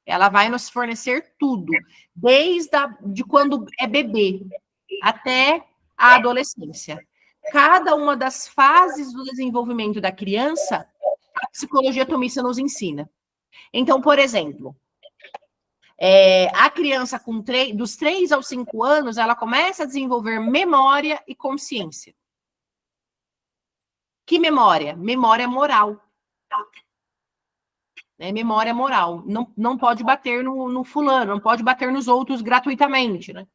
Ela vai nos fornecer tudo, desde de quando é bebê até a adolescência. Cada uma das fases do desenvolvimento da criança, a psicologia tomista nos ensina. Então, por exemplo, a criança dos 3 aos 5 anos, ela começa a desenvolver memória e consciência. Que memória? Memória moral. Memória moral. Não pode bater no fulano, não pode bater nos outros gratuitamente, né?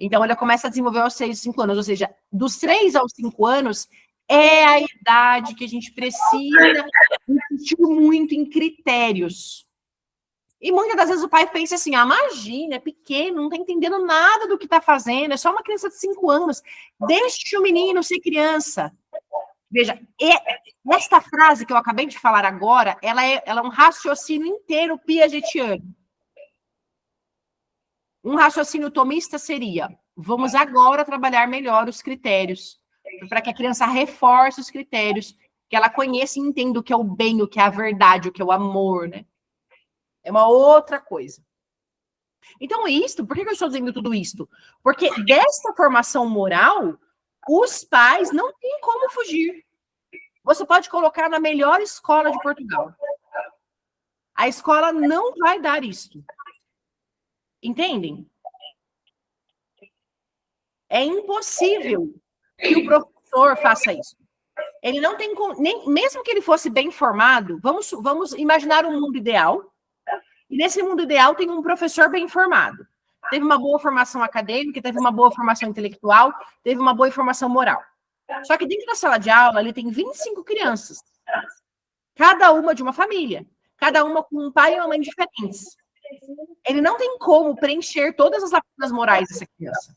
Então, ela começa a desenvolver aos 6, 5 anos, ou seja, dos 3 aos 5 anos é a idade que a gente precisa insistir muito em critérios. E muitas das vezes o pai pensa assim, imagina, é pequeno, não está entendendo nada do que está fazendo, é só uma criança de 5 anos, deixe o menino ser criança. Veja, esta frase que eu acabei de falar agora, ela é um raciocínio inteiro piagetiano. Um raciocínio tomista seria, vamos agora trabalhar melhor os critérios, para que a criança reforce os critérios, que ela conheça e entenda o que é o bem, o que é a verdade, o que é o amor, né? É uma outra coisa. Então, por que eu estou dizendo tudo isso? Porque dessa formação moral, os pais não têm como fugir. Você pode colocar na melhor escola de Portugal. A escola não vai dar isso. Entendem? É impossível que o professor faça isso. Ele não tem mesmo que ele fosse bem formado, vamos imaginar um mundo ideal. E nesse mundo ideal tem um professor bem formado. Teve uma boa formação acadêmica, teve uma boa formação intelectual, teve uma boa formação moral. Só que dentro da sala de aula, ele tem 25 crianças. Cada uma de uma família. Cada uma com um pai e uma mãe diferentes. Ele não tem como preencher todas as lacunas morais dessa criança.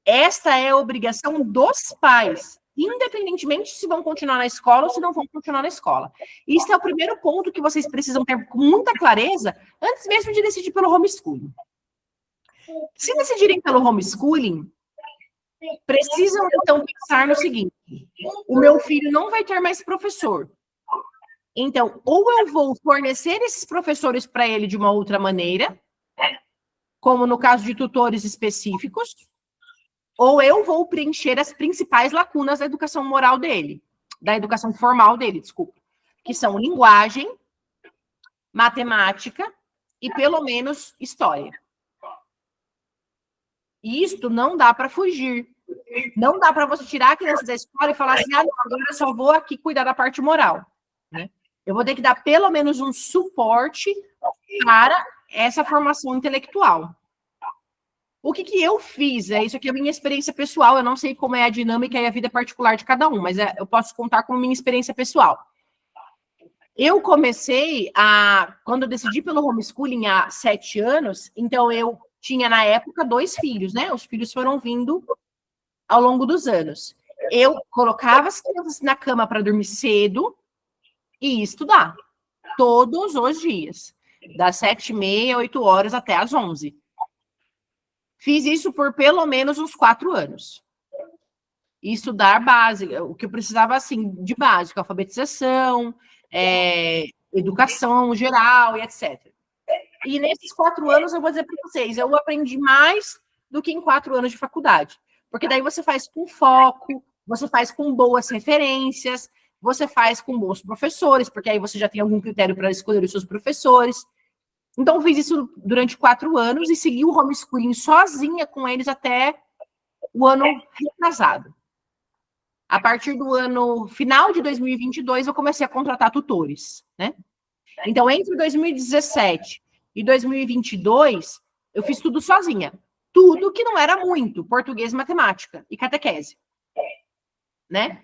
Esta é a obrigação dos pais, independentemente se vão continuar na escola ou se não vão continuar na escola. Isso é o primeiro ponto que vocês precisam ter com muita clareza antes mesmo de decidir pelo homeschooling. Se decidirem pelo homeschooling, precisam então pensar no seguinte: o meu filho não vai ter mais professor. Então, ou eu vou fornecer esses professores para ele de uma outra maneira, como no caso de tutores específicos, ou eu vou preencher as principais lacunas da educação moral dele, da educação formal dele, desculpa, que são linguagem, matemática e, pelo menos, história. E isto não dá para fugir. Não dá para você tirar a criança da escola e falar assim, não, agora eu só vou aqui cuidar da parte moral. Né? Eu vou ter que dar pelo menos um suporte para essa formação intelectual. O que eu fiz? Isso aqui é a minha experiência pessoal, eu não sei como é a dinâmica e a vida particular de cada um, mas eu posso contar com minha experiência pessoal. Eu comecei quando eu decidi pelo homeschooling há 7 anos, então eu tinha na época 2 filhos, né? Os filhos foram vindo ao longo dos anos. Eu colocava as crianças na cama para dormir cedo e estudar, todos os dias, das 7h30, 8 horas até às 11. Fiz isso por pelo menos uns 4 anos. E estudar básico, o que eu precisava, assim, de básico, alfabetização, educação geral e etc. E nesses 4 anos, eu vou dizer para vocês, eu aprendi mais do que em 4 anos de faculdade. Porque daí você faz com foco, você faz com boas referências, você faz com bons professores, porque aí você já tem algum critério para escolher os seus professores. Então, eu fiz isso durante 4 anos e segui o homeschooling sozinha com eles até o ano retrasado. A partir do ano final de 2022, eu comecei a contratar tutores, né? Então, entre 2017 e 2022, eu fiz tudo sozinha. Tudo que não era muito, português, matemática e catequese, né?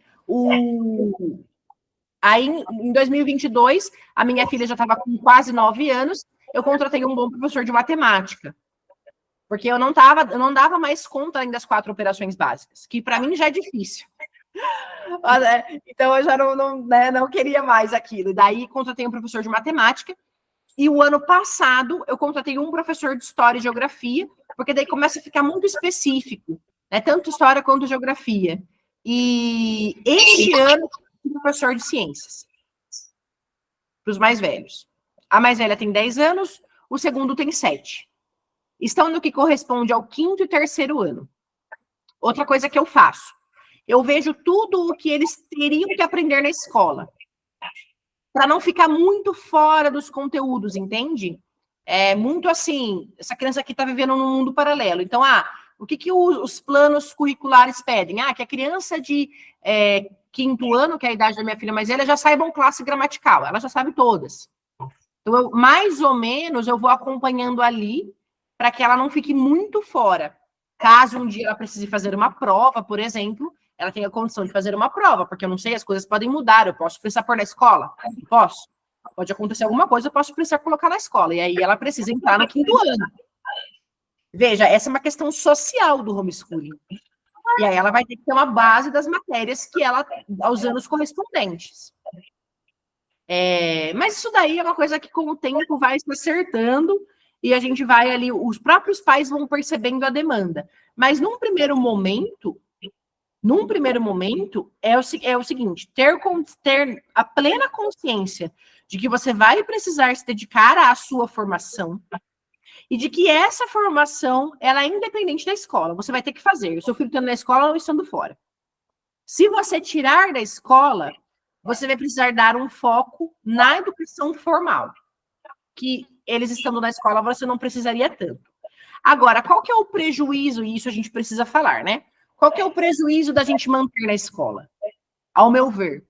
Aí, em 2022, a minha filha já estava com quase 9 anos, eu contratei um bom professor de matemática, porque eu não dava mais conta ainda das 4 operações básicas, que para mim já é difícil. Então, eu já não queria mais aquilo. Daí, contratei um professor de matemática, e o ano passado, eu contratei um professor de história e geografia, porque daí começa a ficar muito específico, né? Tanto história quanto geografia. E este ano, um professor de ciências, para os mais velhos. A mais velha tem 10 anos, o segundo tem 7. Estão no que corresponde ao 5º e 3º ano. Outra coisa que eu faço, eu vejo tudo o que eles teriam que aprender na escola, para não ficar muito fora dos conteúdos, entende? É muito assim, essa criança aqui está vivendo num mundo paralelo. Então, o que os planos curriculares pedem? Que a criança de 5º ano, que é a idade da minha filha mais velha, já saiba classe gramatical, ela já sabe todas. Então, mais ou menos, eu vou acompanhando ali, para que ela não fique muito fora. Caso um dia ela precise fazer uma prova, por exemplo, ela tem a condição de fazer uma prova, porque eu não sei, as coisas podem mudar, eu posso precisar pôr na escola? Posso. Pode acontecer alguma coisa, eu posso precisar colocar na escola, e aí ela precisa entrar no 5º ano. Veja, essa é uma questão social do homeschooling. E aí ela vai ter que ter uma base das matérias que ela, aos anos correspondentes. Mas isso daí é uma coisa que com o tempo vai se acertando, e a gente vai ali, os próprios pais vão percebendo a demanda. Mas num primeiro momento, é o seguinte, ter a plena consciência de que você vai precisar se dedicar à sua formação e de que essa formação, ela é independente da escola, você vai ter que fazer, o seu filho estando na escola ou estando fora. Se você tirar da escola, você vai precisar dar um foco na educação formal, que eles estando na escola, você não precisaria tanto. Agora, qual que é o prejuízo, e isso a gente precisa falar, né? Qual que é o prejuízo da gente manter na escola? Ao meu ver,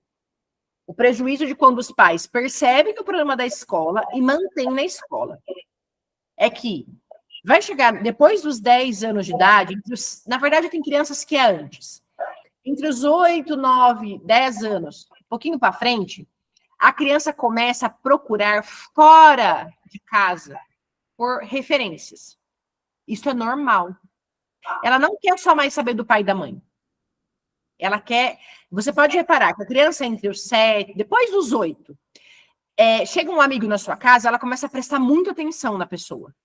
o prejuízo de quando os pais percebem o problema da escola e mantêm na escola. É que vai chegar, depois dos 10 anos de idade, na verdade tem crianças que é antes. Entre os 8, 9, 10 anos, um pouquinho para frente, a criança começa a procurar fora de casa por referências. Isso é normal. Ela não quer só mais saber do pai e da mãe. Ela quer... Você pode reparar que a criança entre os 7, depois dos 8, chega um amigo na sua casa, ela começa a prestar muita atenção na pessoa.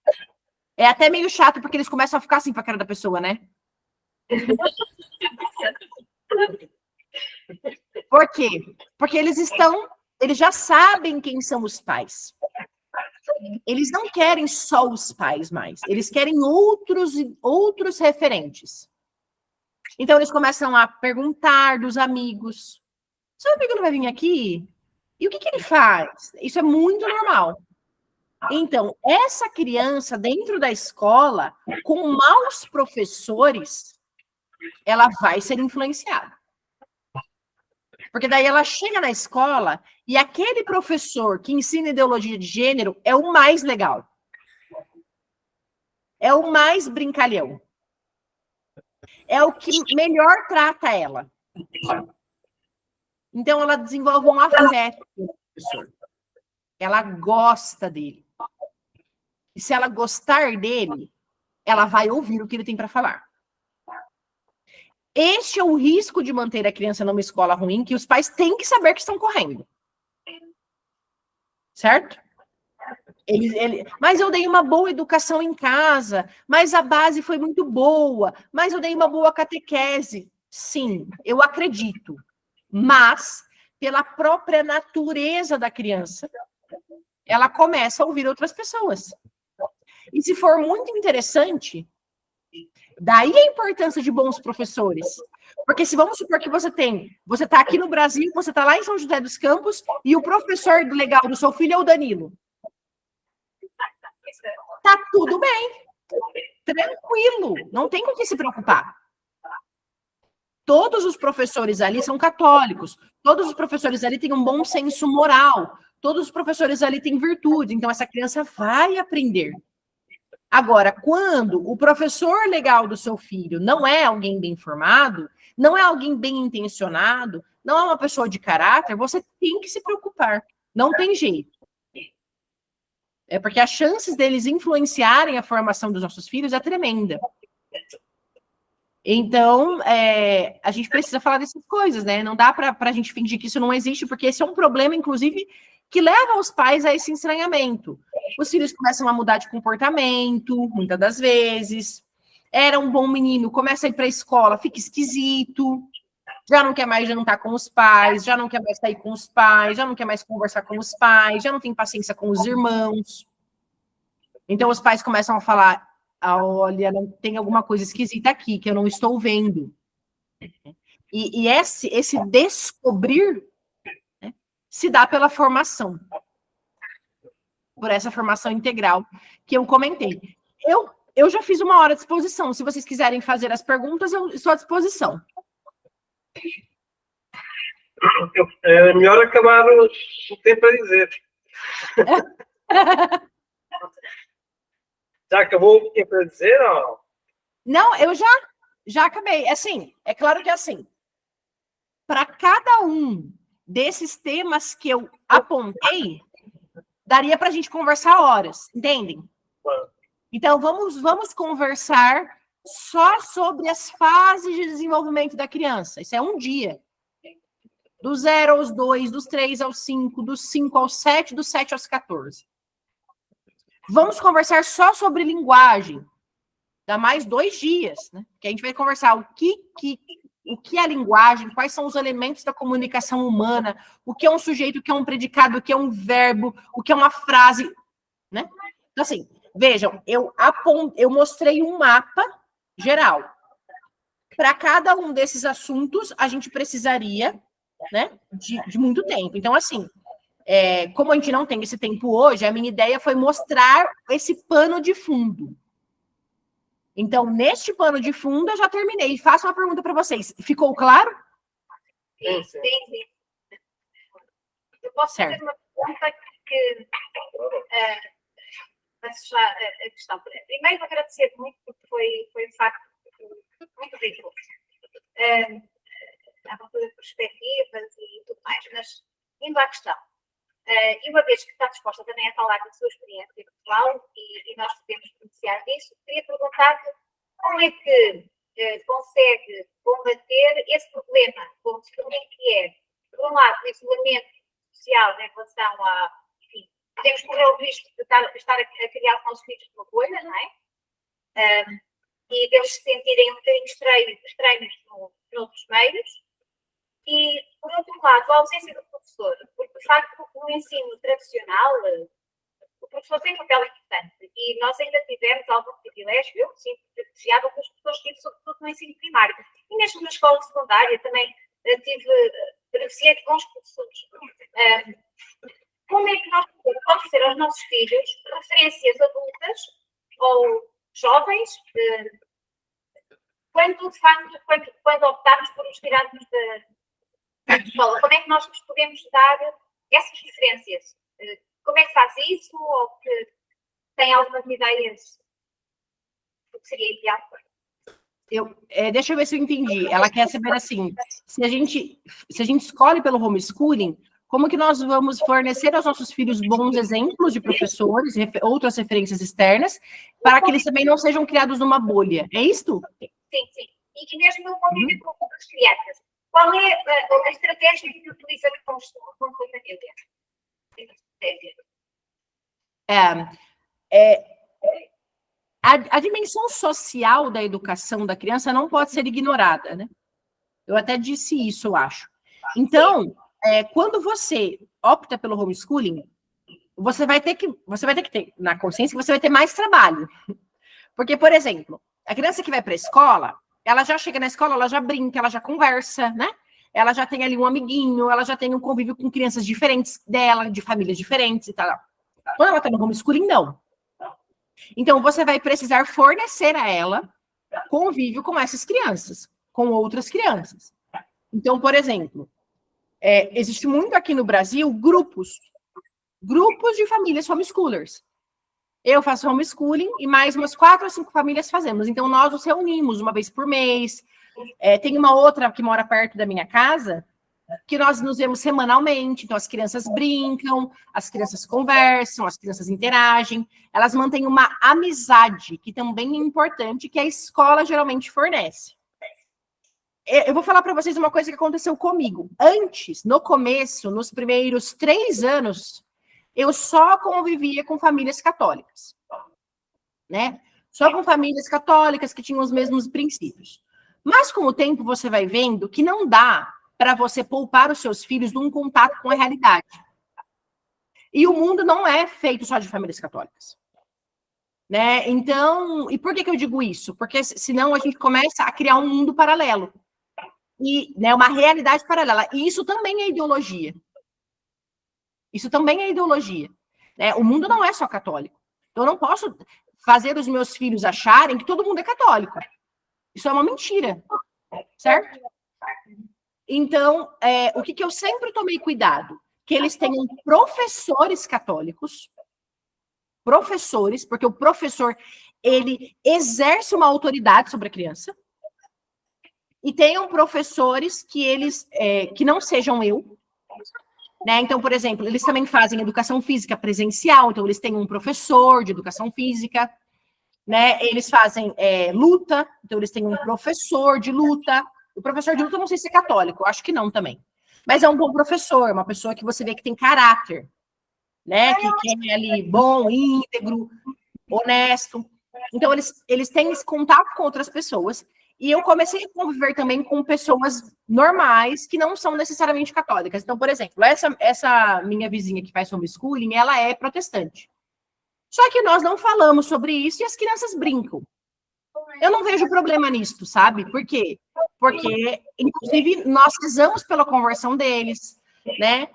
É até meio chato, porque eles começam a ficar assim pra cara da pessoa, né? Por quê? Porque eles estão eles já sabem quem são os pais. Eles não querem só os pais mais, eles querem outros referentes. Então, eles começam a perguntar dos amigos, seu amigo não vai vir aqui? E o que ele faz? Isso é muito normal. Então, essa criança dentro da escola, com maus professores, ela vai ser influenciada. Porque daí ela chega na escola e aquele professor que ensina ideologia de gênero é o mais legal. É o mais brincalhão. É o que melhor trata ela. Então ela desenvolve um afeto pelo professor. Ela gosta dele. E se ela gostar dele, ela vai ouvir o que ele tem para falar. Este é o risco de manter a criança numa escola ruim, que os pais têm que saber que estão correndo. Certo? Mas eu dei uma boa educação em casa, mas a base foi muito boa, mas eu dei uma boa catequese. Sim, eu acredito. Mas, pela própria natureza da criança, ela começa a ouvir outras pessoas. E se for muito interessante, daí a importância de bons professores. Porque se vamos supor que você está aqui no Brasil, você está lá em São José dos Campos, e o professor legal do seu filho é o Danilo. Tá tudo bem. Tranquilo. Não tem com que se preocupar. Todos os professores ali são católicos. Todos os professores ali têm um bom senso moral. Todos os professores ali têm virtude. Então, essa criança vai aprender. Agora, quando o professor legal do seu filho não é alguém bem formado, não é alguém bem intencionado, não é uma pessoa de caráter, você tem que se preocupar. Não tem jeito. É porque as chances deles influenciarem a formação dos nossos filhos é tremenda. Então, a gente precisa falar dessas coisas, né? Não dá para a gente fingir que isso não existe, porque esse é um problema, inclusive, que leva os pais a esse estranhamento. Os filhos começam a mudar de comportamento, muitas das vezes. Era um bom menino, começa a ir para a escola, fica esquisito, já não quer mais jantar com os pais, já não quer mais sair com os pais, já não quer mais conversar com os pais, já não tem paciência com os irmãos. Então, os pais começam a falar, olha, tem alguma coisa esquisita aqui, que eu não estou vendo. E esse descobrir, né, se dá pela formação. Por essa formação integral que eu comentei. Eu já fiz uma hora de exposição. Se vocês quiserem fazer as perguntas, eu estou à disposição. É melhor acabar o tempo a dizer. Já acabou o tempo a dizer? Ou? Não, eu já acabei. Assim, é claro que assim, para cada um desses temas que eu apontei, daria para a gente conversar horas, entendem? Então, vamos conversar só sobre as fases de desenvolvimento da criança. Isso é um dia. Do 0 aos 2, dos 3 aos 5, dos 5 aos 7, dos 7 aos 14. Vamos conversar só sobre linguagem. Dá mais 2 dias, né? Que a gente vai conversar o que é a linguagem, quais são os elementos da comunicação humana, o que é um sujeito, o que é um predicado, o que é um verbo, o que é uma frase, né? Então, assim, vejam, eu mostrei um mapa geral. Para cada um desses assuntos, a gente precisaria, né, de muito tempo. Então, assim, como a gente não tem esse tempo hoje, a minha ideia foi mostrar esse pano de fundo. Então, neste pano de fundo, eu já terminei. Faço uma pergunta para vocês. Ficou claro? Sim. Eu posso fazer uma pergunta que vai fechar a questão. Primeiro, agradecer muito, porque foi de facto muito rico. A abertura de perspectivas e tudo mais. Mas, indo à questão, e uma vez que está disposta também a falar da sua experiência pessoal, e nós podemos beneficiar disso, queria perguntar-lhe como é que consegue combater esse problema, como que é, por um lado, o isolamento social em relação a, enfim, podemos correr o risco de estar a criar os nossos filhos de uma bolha, não é? E deles se sentirem um bocadinho estranhos noutros meios. E, por outro lado, a ausência do professor, porque, de facto, no ensino tradicional, o professor tem um papel importante e nós ainda tivemos algum privilégio, eu sinto privilegiada com as pessoas que tive, sobretudo no ensino primário. E mesmo na escola secundária também beneficiei de bons professores. Como é que nós podemos oferecer aos nossos filhos referências adultas ou jovens quando, de facto, quando optarmos por nos tirarmos da escola? Como é que nós nos podemos dar essas referências? Como é que faz isso? Ou que tem algumas ideias do que seria ideal? Deixa eu ver se eu entendi. Ela quer saber assim, se a gente escolhe pelo homeschooling, como que nós vamos fornecer aos nossos filhos bons exemplos de professores, outras referências externas, para que eles também não sejam criados numa bolha. É isto? Sim, sim. E mesmo no convívio com outras crianças. Qual é a estratégia que utiliza com a família? A dimensão social da educação da criança não pode ser ignorada, né? Eu até disse isso, eu acho. Então, quando você opta pelo homeschooling, você vai ter que ter na consciência que você vai ter mais trabalho. Porque, por exemplo, a criança que vai para a escola, ela já chega na escola, ela já brinca, ela já conversa, né? Ela já tem ali um amiguinho, ela já tem um convívio com crianças diferentes dela, de famílias diferentes e tal. Quando ela está no homeschooling, não. Então, você vai precisar fornecer a ela convívio com essas crianças, com outras crianças. Então, por exemplo, existe muito aqui no Brasil grupos de famílias homeschoolers. Eu faço homeschooling e mais umas 4 ou 5 famílias fazemos. Então, nós nos reunimos uma vez por mês. Tem uma outra que mora perto da minha casa, que nós nos vemos semanalmente. Então, as crianças brincam, as crianças conversam, as crianças interagem. Elas mantêm uma amizade, que também é importante, que a escola geralmente fornece. Eu vou falar para vocês uma coisa que aconteceu comigo. Antes, no começo, nos primeiros 3 anos, eu só convivia com famílias católicas, né? Só com famílias católicas que tinham os mesmos princípios. Mas, com o tempo, você vai vendo que não dá para você poupar os seus filhos de um contato com a realidade. E o mundo não é feito só de famílias católicas. Né? Então, e por que eu digo isso? Porque senão a gente começa a criar um mundo paralelo. E, né, uma realidade paralela. E isso também é ideologia. Isso também é ideologia. Né? O mundo não é só católico. Então, eu não posso fazer os meus filhos acharem que todo mundo é católico. Isso é uma mentira. Certo? Então, o que eu sempre tomei cuidado? Que eles tenham professores católicos. Professores, porque o professor, ele exerce uma autoridade sobre a criança. E tenham professores que eles, que não sejam eu. Né? Então, por exemplo, eles também fazem educação física presencial, então eles têm um professor de educação física, né? Eles fazem luta, então eles têm um professor de luta. O professor de luta, eu não sei se é católico, eu acho que não também. Mas é um bom professor, uma pessoa que você vê que tem caráter, né? Que é ali bom, íntegro, honesto. Então, eles têm esse contato com outras pessoas. E eu comecei a conviver também com pessoas normais que não são necessariamente católicas. Então, por exemplo, essa minha vizinha que faz homeschooling, ela é protestante. Só que nós não falamos sobre isso e as crianças brincam. Eu não vejo problema nisso, sabe? Por quê? Porque, inclusive, nós rezamos pela conversão deles, né?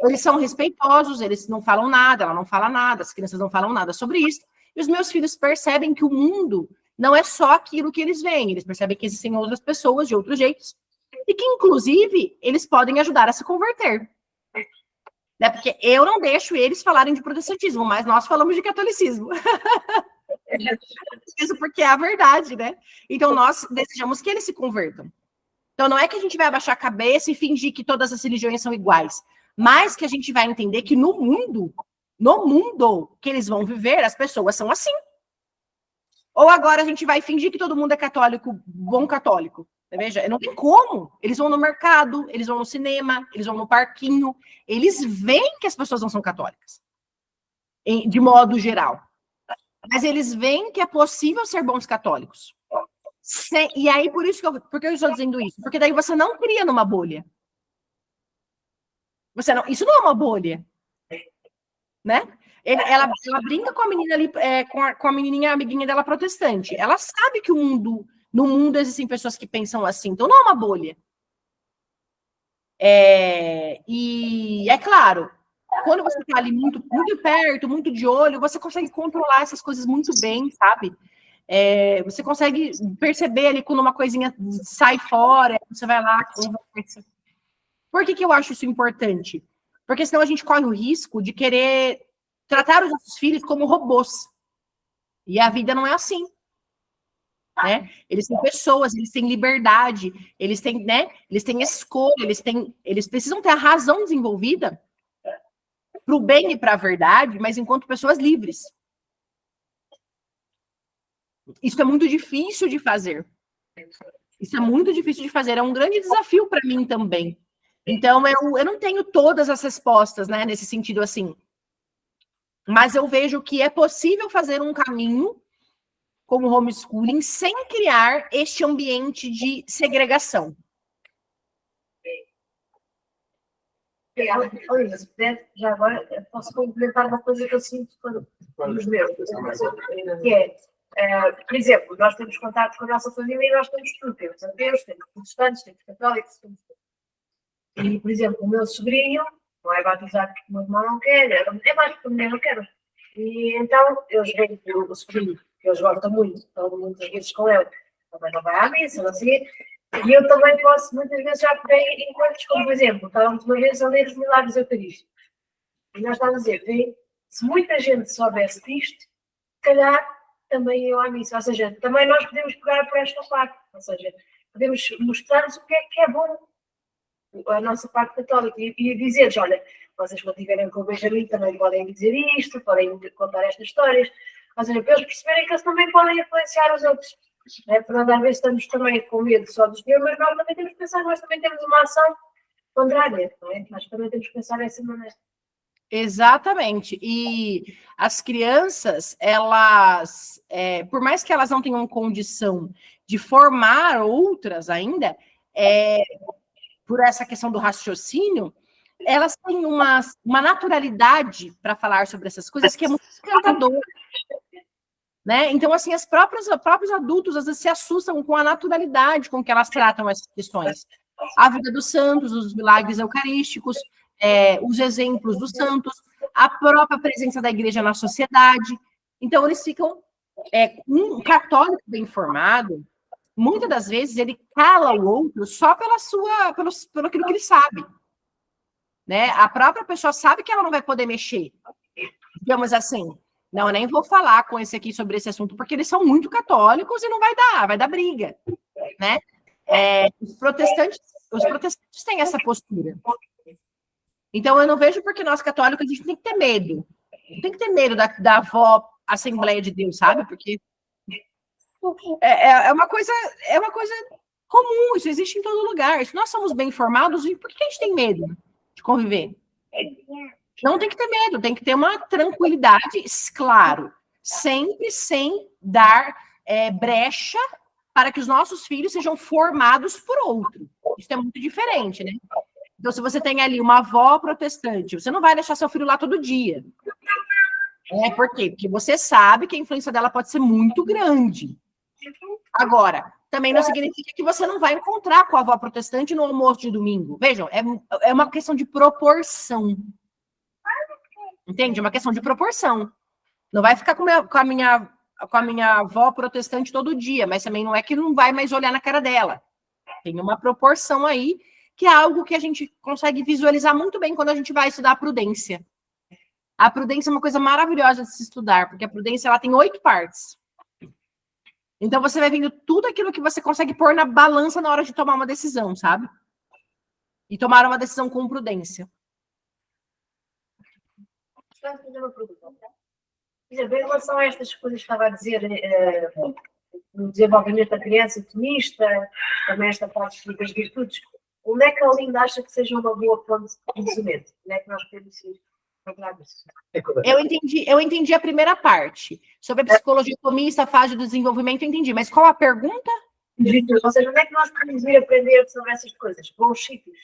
Eles são respeitosos, eles não falam nada, ela não fala nada, as crianças não falam nada sobre isso. E os meus filhos percebem que o mundo não é só aquilo que eles veem, eles percebem que existem outras pessoas de outros jeitos e que, inclusive, eles podem ajudar a se converter. Né? Porque eu não deixo eles falarem de protestantismo, mas nós falamos de catolicismo. Isso porque é a verdade, né? Então, nós desejamos que eles se convertam. Então, não é que a gente vai abaixar a cabeça e fingir que todas as religiões são iguais, mas que a gente vai entender que no mundo que eles vão viver, as pessoas são assim. Ou agora a gente vai fingir que todo mundo é católico, bom católico. Veja, não tem como. Eles vão no mercado, eles vão no cinema, eles vão no parquinho. Eles veem que as pessoas não são católicas, de modo geral. Mas eles veem que é possível ser bons católicos. E aí, por que eu estou dizendo isso? Porque daí você não cria numa bolha. Isso não é uma bolha, né? Ela brinca com a menina ali, com a menininha amiguinha dela protestante. Ela sabe que no mundo existem pessoas que pensam assim, então não é uma bolha. E é claro, quando você está ali muito, muito perto, muito de olho, você consegue controlar essas coisas muito bem, sabe? Você consegue perceber ali quando uma coisinha sai fora, você vai lá, conversa. Por que eu acho isso importante? Porque senão a gente corre o risco de querer tratar os nossos filhos como robôs. E a vida não é assim. Né? Eles são pessoas, eles têm liberdade, eles têm, né? Eles têm escolha, eles precisam ter a razão desenvolvida para o bem e para a verdade, mas enquanto pessoas livres. Isso é muito difícil de fazer. Isso é muito difícil de fazer. É um grande desafio para mim também. Então, eu não tenho todas as respostas, né? Nesse sentido, assim. Mas eu vejo que é possível fazer um caminho como homeschooling sem criar este ambiente de segregação. Olha, se puder, já agora posso complementar uma coisa que eu sinto nos meus, que é, por exemplo, nós temos contato com a nossa família e nós temos tudo, temos ateus, temos protestantes, temos católicos, temos tudo. E, por exemplo, o meu sobrinho não é batizado porque o meu irmão não quer, é mais porque a mulher não quer. E então, eles veem o sobrinho, que eles gostam muito, estão muitas vezes com ele, também não vai à missa, não sei. E eu também posso, muitas vezes, já peguei encontros, como por exemplo, estávamos uma vez a ler os milagres eucarísticos. E nós estávamos a dizer, bem, se muita gente soubesse disto, se calhar também eu à missa. Ou seja, também nós podemos pegar por esta parte. Ou seja, podemos mostrar-nos o que é bom, a nossa parte católica. E dizer-lhes, olha, vocês quando estiverem com o Benjamin também podem dizer isto, podem contar estas histórias. Ou seja, para eles perceberem que eles também podem influenciar os outros. Por nós às vezes estamos também com medo só dos teus, mas nós também temos que pensar, nós também temos uma ação contrária, não é? Nós também temos que pensar dessa maneira. Exatamente. E as crianças, elas, por mais que elas não tenham condição de formar outras ainda, por essa questão do raciocínio, elas têm uma naturalidade para falar sobre essas coisas que é muito encantadora. Né? Então, assim, os próprios adultos às vezes se assustam com a naturalidade com que elas tratam essas questões. A vida dos santos, os milagres eucarísticos, os exemplos dos santos, a própria presença da igreja na sociedade. Então, eles ficam... um católico bem formado, muitas das vezes, ele cala o outro só pelo aquilo que ele sabe. Né? A própria pessoa sabe que ela não vai poder mexer. Digamos assim... Não, eu nem vou falar com esse aqui sobre esse assunto, porque eles são muito católicos e não vai dar briga, né? Os protestantes têm essa postura. Então, eu não vejo porque nós católicos a gente tem que ter medo. Não tem que ter medo da avó Assembleia de Deus, sabe? Porque é uma coisa comum, isso existe em todo lugar. Se nós somos bem informados, por que a gente tem medo de conviver? Não tem que ter medo, tem que ter uma tranquilidade, claro, sempre sem dar brecha para que os nossos filhos sejam formados por outro. Isso é muito diferente, né? Então, se você tem ali uma avó protestante, você não vai deixar seu filho lá todo dia. Por quê? Porque você sabe que a influência dela pode ser muito grande. Agora, também não significa que você não vai encontrar com a avó protestante no almoço de domingo. Vejam, é uma questão de proporção. Entende? É uma questão de proporção. Não vai ficar com a minha avó protestante todo dia, mas também não é que não vai mais olhar na cara dela. Tem uma proporção aí, que é algo que a gente consegue visualizar muito bem quando a gente vai estudar a prudência. A prudência é uma coisa maravilhosa de se estudar, porque a prudência ela tem 8 partes. Então você vai vendo tudo aquilo que você consegue pôr na balança na hora de tomar uma decisão, sabe? E tomar uma decisão com prudência. Estava a fazer uma pergunta. Por exemplo, em relação a estas coisas que estava a dizer, no desenvolvimento da criança otimista, também esta parte das virtudes, onde é que a Olinda acha que seja uma boa fonte de conhecimento? Onde é que nós podemos ir encontrar isso? Eu entendi a primeira parte. Sobre a psicologia otimista, fase do desenvolvimento, eu entendi. Mas qual a pergunta? Ou seja, onde é que nós podemos ir aprender sobre essas coisas? Bons sítios?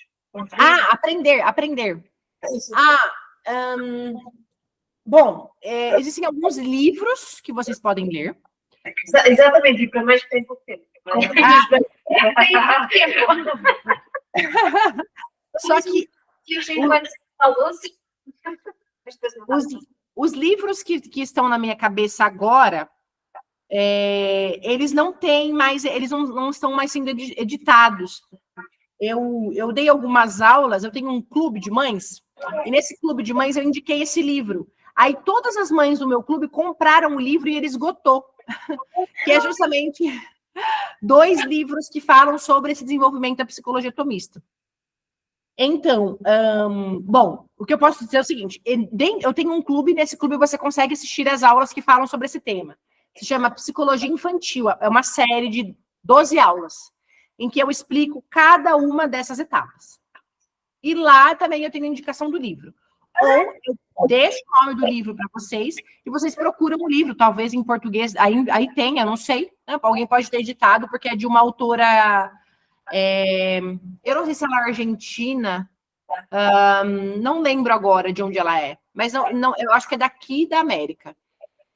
Aprender. Bom, existem alguns livros que vocês podem ler. Exatamente, e para mais que tem pouco tempo. Só que os livros que estão na minha cabeça agora, eles não têm mais, eles não estão mais sendo editados. Eu dei algumas aulas, eu tenho um clube de mães, e nesse clube de mães eu indiquei esse livro. Aí todas as mães do meu clube compraram o livro e ele esgotou, que é justamente 2 livros que falam sobre esse desenvolvimento da psicologia tomista. Então, bom, o que eu posso dizer é o seguinte, eu tenho um clube, nesse clube você consegue assistir as aulas que falam sobre esse tema. Se chama Psicologia Infantil, é uma série de 12 aulas, em que eu explico cada uma dessas etapas. E lá também eu tenho a indicação do livro. Ou eu deixo o nome do livro para vocês, e vocês procuram o livro, talvez em português, aí tenha, não sei, né? Alguém pode ter editado, porque é de uma autora, eu não sei se ela é argentina, não lembro agora de onde ela é, mas não, eu acho que é daqui da América.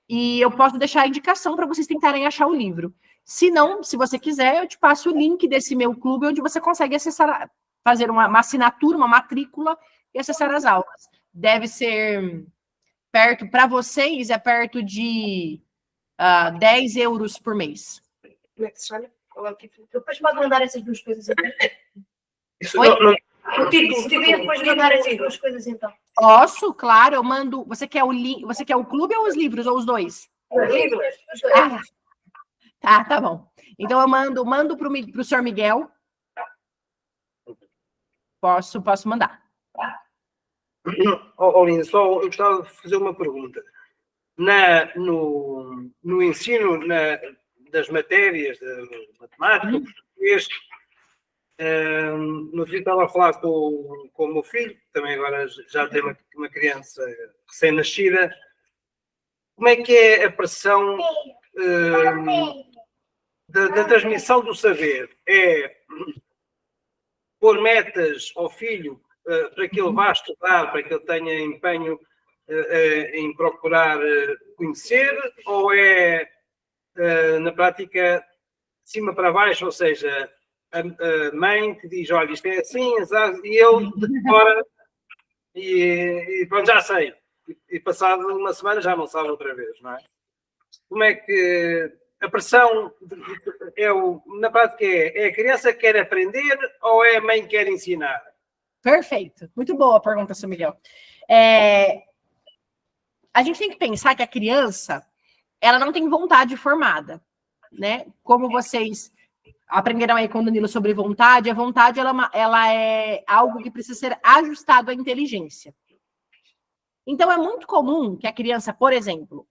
E eu posso deixar a indicação para vocês tentarem achar o livro. Se não, se você quiser, eu te passo o link desse meu clube, onde você consegue acessar, fazer uma assinatura, uma matrícula e acessar as aulas. Deve ser perto, para vocês, é perto de 10 euros por mês. Como é que se chama? Depois pode mandar essas 2 coisas. Isso não... O título, depois mandar essas 2 coisas, então. Posso, claro, eu mando. Você quer o link? Você quer o clube ou os livros, ou os 2? Livros, os 2. Tá bom. Então eu mando para o senhor Miguel. Posso mandar. Linda, só eu gostava de fazer uma pergunta. No ensino das matérias de matemática, português, no dia estava a falar com o meu filho, que também agora já tem uma criança recém-nascida. Como é que é a pressão da transmissão do saber? É pôr metas ao filho para que ele vá estudar, para que ele tenha empenho em procurar conhecer, ou é, na prática, de cima para baixo, ou seja, a mãe que diz, olha, isto é assim, e ele de fora, e pronto, já sei. E passado uma semana já não sabe outra vez, não é? Como é que a pressão, na prática, é a criança que quer aprender ou é a mãe que quer ensinar? Perfeito. Muito boa a pergunta, seu Miguel. A gente tem que pensar que a criança, ela não tem vontade formada, né? Como vocês aprenderam aí com o Danilo sobre vontade, a vontade ela é algo que precisa ser ajustado à inteligência. Então, é muito comum que a criança, por exemplo,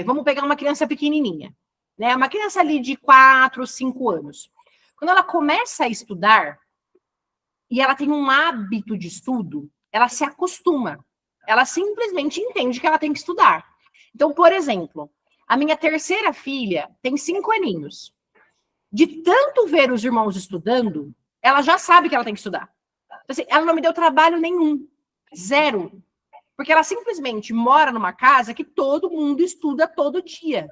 vamos pegar uma criança pequenininha, né? Uma criança ali de 4, 5 anos. Quando ela começa a estudar, e ela tem um hábito de estudo, ela se acostuma. Ela simplesmente entende que ela tem que estudar. Então, por exemplo, a minha terceira filha tem 5 aninhos. De tanto ver os irmãos estudando, ela já sabe que ela tem que estudar. Então, assim, ela não me deu trabalho nenhum. 0. Porque ela simplesmente mora numa casa que todo mundo estuda todo dia.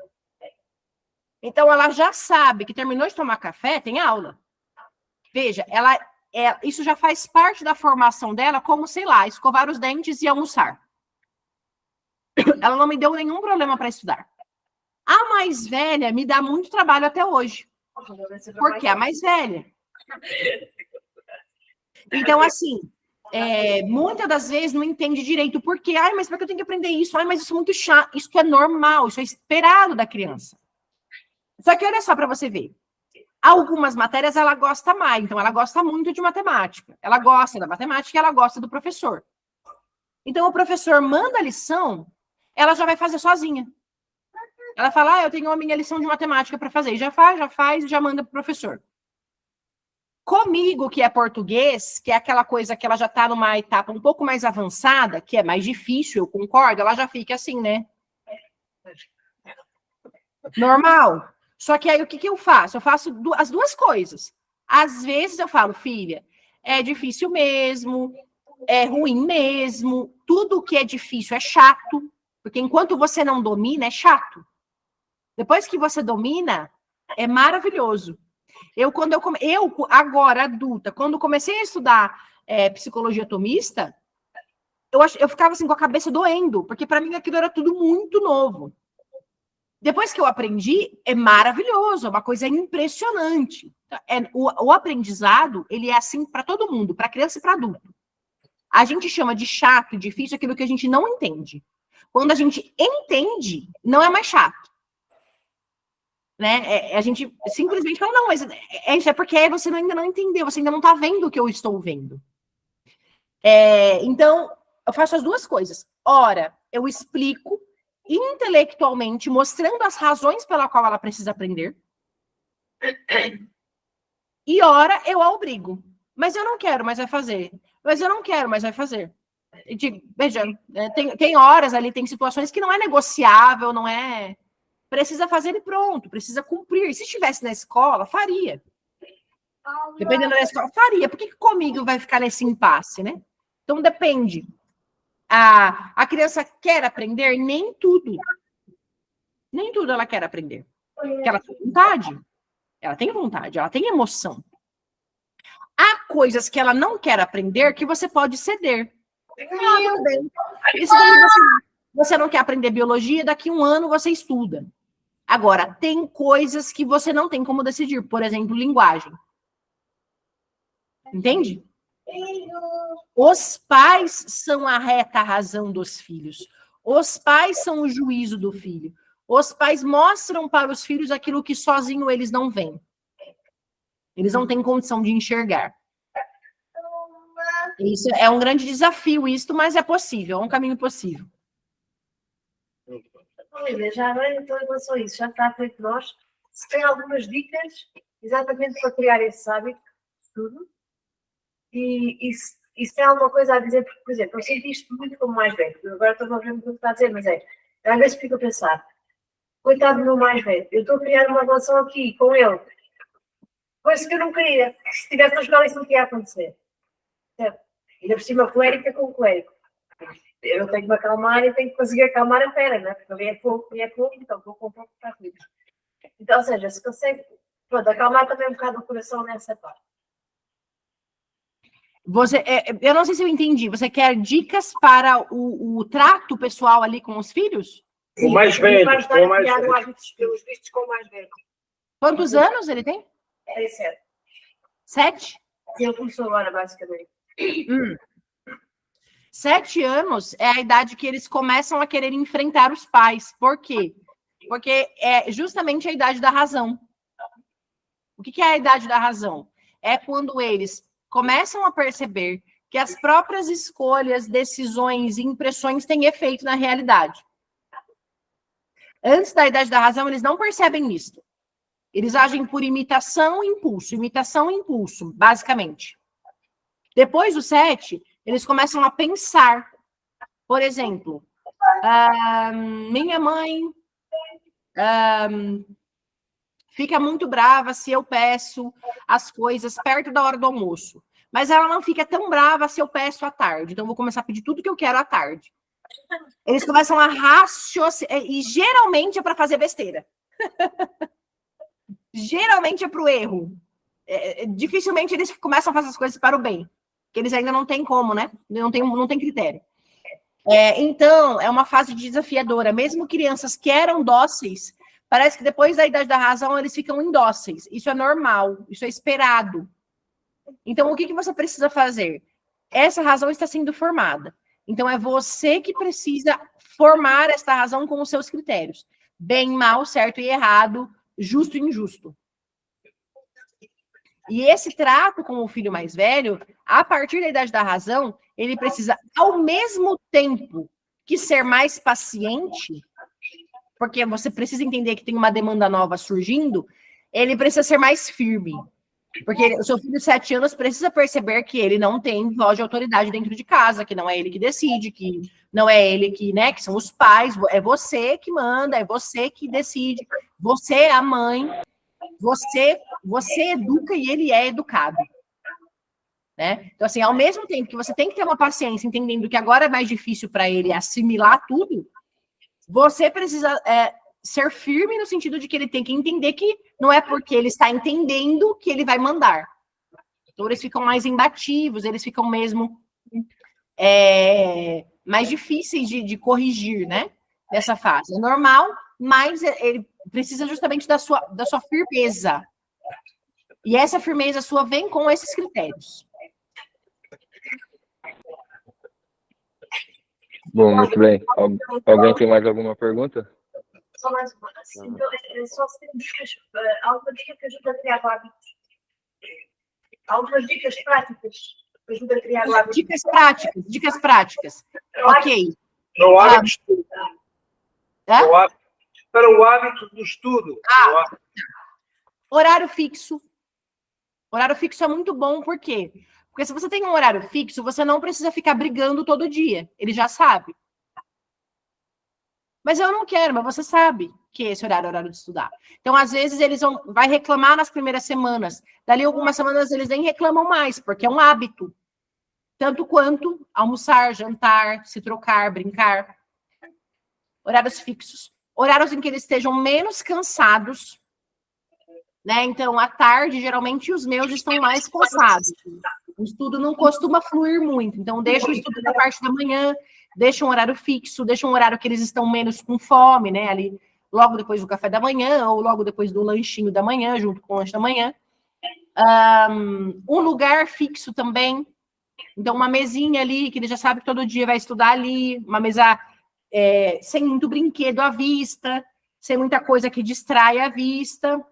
Então, ela já sabe que terminou de tomar café, tem aula. Veja, isso já faz parte da formação dela, como, sei lá, escovar os dentes e almoçar. Ela não me deu nenhum problema para estudar. A mais velha me dá muito trabalho até hoje. Porque é a mais velha. Então, assim, muitas das vezes não entende direito por quê. Ai, mas por que eu tenho que aprender isso? Ai, mas isso é muito chato. Isso é normal, isso é esperado da criança. Só que olha só para você ver. Algumas matérias ela gosta mais, então ela gosta muito de matemática. Ela gosta da matemática e ela gosta do professor. Então o professor manda a lição, ela já vai fazer sozinha. Ela fala, eu tenho a minha lição de matemática para fazer. E já faz e já manda para o professor. Comigo, que é português, que é aquela coisa que ela já está numa etapa um pouco mais avançada, que é mais difícil, eu concordo, ela já fica assim, né? Normal. Só que aí o que eu faço? Eu faço as duas coisas. Às vezes eu falo, filha, é difícil mesmo, é ruim mesmo, tudo que é difícil é chato, porque enquanto você não domina, é chato. Depois que você domina, é maravilhoso. Eu agora, adulta, quando comecei a estudar psicologia atomista, eu ficava assim com a cabeça doendo, porque para mim aquilo era tudo muito novo. Depois que eu aprendi, é maravilhoso, é uma coisa impressionante. O aprendizado, ele é assim para todo mundo, para criança e para adulto. A gente chama de chato, difícil, aquilo que a gente não entende. Quando a gente entende, não é mais chato. Né? A gente simplesmente fala, não, mas isso é porque você ainda não entendeu, você ainda não está vendo o que eu estou vendo. Então, eu faço as duas coisas. Ora, eu explico intelectualmente, mostrando as razões pela qual ela precisa aprender. E ora, eu a obrigo. Mas eu não quero, mas vai fazer. Mas eu não quero, mas vai fazer. Veja, tem horas ali, tem situações que não é negociável, não é... Precisa fazer e pronto, precisa cumprir. E se estivesse na escola, faria. Dependendo da escola, faria. Por que comigo vai ficar nesse impasse, né? Então, depende. A criança quer aprender? Nem tudo. Nem tudo ela quer aprender. Porque ela tem vontade. Ela tem vontade, ela tem emoção. Há coisas que ela não quer aprender que você pode ceder. Isso você não quer aprender biologia, daqui a um ano você estuda. Agora, tem coisas que você não tem como decidir. Por exemplo, linguagem. Entende? Os pais são a reta razão dos filhos. Os pais são o juízo do filho. Os pais mostram para os filhos aquilo que sozinho eles não veem. Eles não têm condição de enxergar. Isso é um grande desafio, mas é possível, é um caminho possível. Olivia, já agora então em relação a isso, já está feito nós. Se tem algumas dicas exatamente para criar esse hábito, tudo. E se tem alguma coisa a dizer, porque, por exemplo, eu senti isto muito como mais velho. Agora estou a ver o que está a dizer, mas às vezes fico a pensar, coitado do meu mais velho, eu estou a criar uma relação aqui com ele. Coisa que eu não queria. Se estivesse na escola, isso não ia acontecer. Certo? Ainda por cima, colérica com colérico. Eu tenho que me acalmar e tenho que conseguir acalmar a pera, né? Porque ali é pouco, então vou com pouco para tudo. Então, ou seja, se consegue, pronto, acalmar também um bocado o coração nessa parte. Eu não sei se eu entendi. Você quer dicas para o trato pessoal ali com os filhos? O mais velho. O mais velho. Hábitos, pelos vistos, com o mais velho. Quantos anos ele tem? É 7. 7? Ele começou agora, basicamente. 7 anos é a idade que eles começam a querer enfrentar os pais. Por quê? Porque é justamente a idade da razão. O que é a idade da razão? É quando eles começam a perceber que as próprias escolhas, decisões e impressões têm efeito na realidade. Antes da idade da razão, eles não percebem isso. Eles agem por imitação e impulso, basicamente. Depois do 7, eles começam a pensar. Por exemplo, minha mãe fica muito brava se eu peço as coisas perto da hora do almoço. Mas ela não fica tão brava se eu peço à tarde. Então, eu vou começar a pedir tudo que eu quero à tarde. Eles começam a raciocinar. E geralmente é para fazer besteira. Geralmente é para o erro. Dificilmente eles começam a fazer as coisas para o bem. Porque eles ainda não têm como, né? Não tem critério. Então, é uma fase desafiadora. Mesmo crianças que eram dóceis, parece que depois da idade da razão, eles ficam indóceis. Isso é normal, isso é esperado. Então, o que você precisa fazer? Essa razão está sendo formada. Então, é você que precisa formar esta razão com os seus critérios. Bem, mal, certo e errado, justo e injusto. E esse trato com o filho mais velho, a partir da idade da razão, ele precisa, ao mesmo tempo que ser mais paciente, porque você precisa entender que tem uma demanda nova surgindo, ele precisa ser mais firme. Porque o seu filho de 7 anos precisa perceber que ele não tem voz de autoridade dentro de casa, que não é ele que decide, que não é ele que, né, que são os pais, é você que manda, é você que decide, você é a mãe, você educa e ele é educado. né? Então, assim, ao mesmo tempo que você tem que ter uma paciência, entendendo que agora é mais difícil para ele assimilar tudo, você precisa ser firme no sentido de que ele tem que entender que não é porque ele está entendendo que ele vai mandar. Então, eles ficam mais imbativos, eles ficam mesmo mais difíceis de corrigir, né? Nessa fase. É normal, mas ele precisa justamente da sua firmeza. E essa firmeza sua vem com esses critérios. Bom, muito bem. Alguém tem mais alguma pergunta? Só mais uma. Então, só se temos alguma dica que ajuda a criar hábitos. Algumas dicas práticas que ajudam a criar hábitos. Dicas práticas. Ok. No hábito de estudo. Para o hábito do estudo. Horário fixo. Horário fixo é muito bom, por quê? Porque se você tem um horário fixo, você não precisa ficar brigando todo dia. Ele já sabe. Mas eu não quero, mas você sabe que esse horário é o horário de estudar. Então, às vezes, eles vai reclamar nas primeiras semanas. Dali algumas semanas, eles nem reclamam mais, porque é um hábito. Tanto quanto almoçar, jantar, se trocar, brincar. Horários fixos. Horários em que eles estejam menos cansados, né? Então, à tarde, geralmente, os meus estão mais cansados. O estudo não costuma fluir muito. Então, deixa o estudo da parte da manhã, deixa um horário fixo, deixa um horário que eles estão menos com fome, né? Ali, logo depois do café da manhã, ou logo depois do lanchinho da manhã, junto com o lanche da manhã. Um lugar fixo também. Então, uma mesinha ali, que ele já sabe que todo dia vai estudar ali. Uma mesa sem muito brinquedo à vista, sem muita coisa que distrai a vista.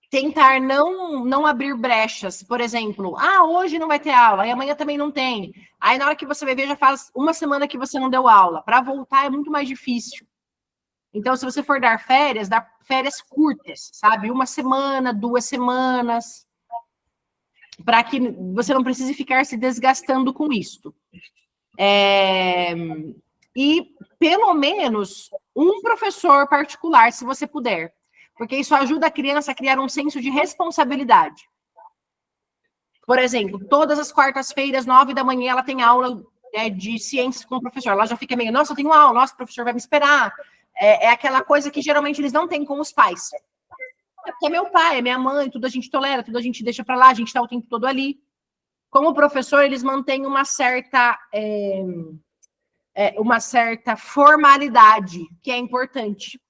Tentar não abrir brechas. Por exemplo, hoje não vai ter aula, e amanhã também não tem. Aí, na hora que você vai ver, já faz uma semana que você não deu aula. Para voltar é muito mais difícil. Então, se você for dar férias, dá férias curtas, sabe? 1 semana, 2 semanas, para que você não precise ficar se desgastando com isso. E, pelo menos, um professor particular, se você puder. Porque isso ajuda a criança a criar um senso de responsabilidade. Por exemplo, todas as quartas-feiras, 9 da manhã, ela tem aula de ciências com o professor. Ela já fica meio, nossa, eu tenho aula, nossa, o professor vai me esperar. É aquela coisa que geralmente eles não têm com os pais. Porque é meu pai, é minha mãe, tudo a gente tolera, tudo a gente deixa para lá, a gente está o tempo todo ali. Como professor, eles mantêm uma certa formalidade, que é importante.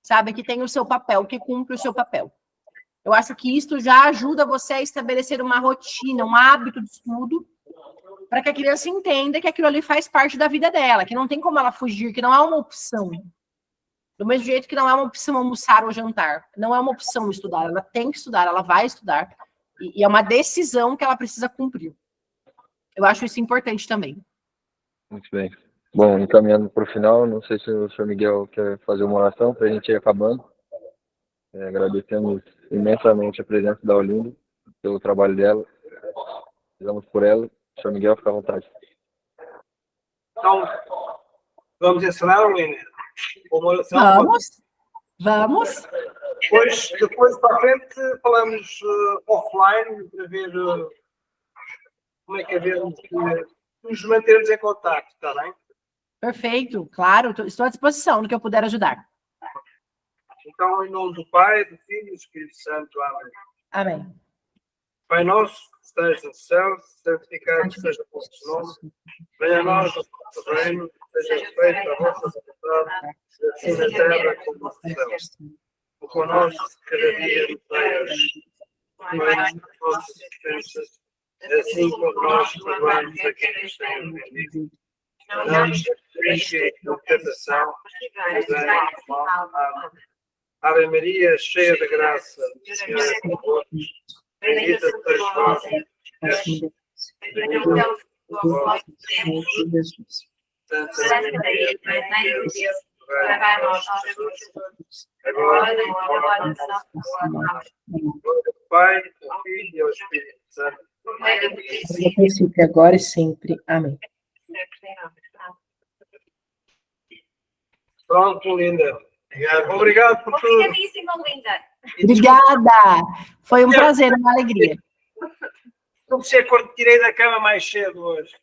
Sabe, que tem o seu papel, que cumpre o seu papel. Eu acho que isso já ajuda você a estabelecer uma rotina, um hábito de estudo, para que a criança entenda que aquilo ali faz parte da vida dela, que não tem como ela fugir, que não é uma opção. Do mesmo jeito que não é uma opção almoçar ou jantar. Não é uma opção estudar, ela tem que estudar, ela vai estudar. E é uma decisão que ela precisa cumprir. Eu acho isso importante também. Muito bem. Bom, encaminhando para o final, não sei se o senhor Miguel quer fazer uma oração para a gente ir acabando. Agradecemos imensamente a presença da Olinda, pelo trabalho dela. Fizemos por ela. O senhor Miguel, fica à vontade. Então, vamos ensinar, Olinda? Uma oração? Vamos. Depois para a frente, falamos offline para ver como é que havemos de nos mantermos em contato, está bem? Perfeito, claro, estou à disposição no que eu puder ajudar. Então, em nome do Pai, do Filho e do Espírito Santo. Amém. Amém. Pai nosso, que estás no céu, santificado seja o vosso nome. Venha a nós o vosso reino, seja feita a vossa vontade, assim na terra como no céu. O pão nosso de cada dia nos dai hoje. Perdoai-nos as nossas ofensas, assim como nós perdoamos a quem nos tem ofendido. Não nos deixes na tentação, mas dai-nos mal. Amém. Ave Maria, cheia de graça, o Senhor é convosco. Bendita sois vós, bendito é o vosso Jesus. Santa Maria, Mãe de Deus, rogai por nós, pecadores, agora e na hora da nossa morte. Glória ao Pai, ao Filho e ao Espírito Santo. No princípio, agora e sempre. Amém. Pronto, Linda. Obrigado por tudo. Obrigadíssima, Linda. Obrigada! Foi um prazer, uma alegria. Não sei quando tirei da cama mais cedo hoje.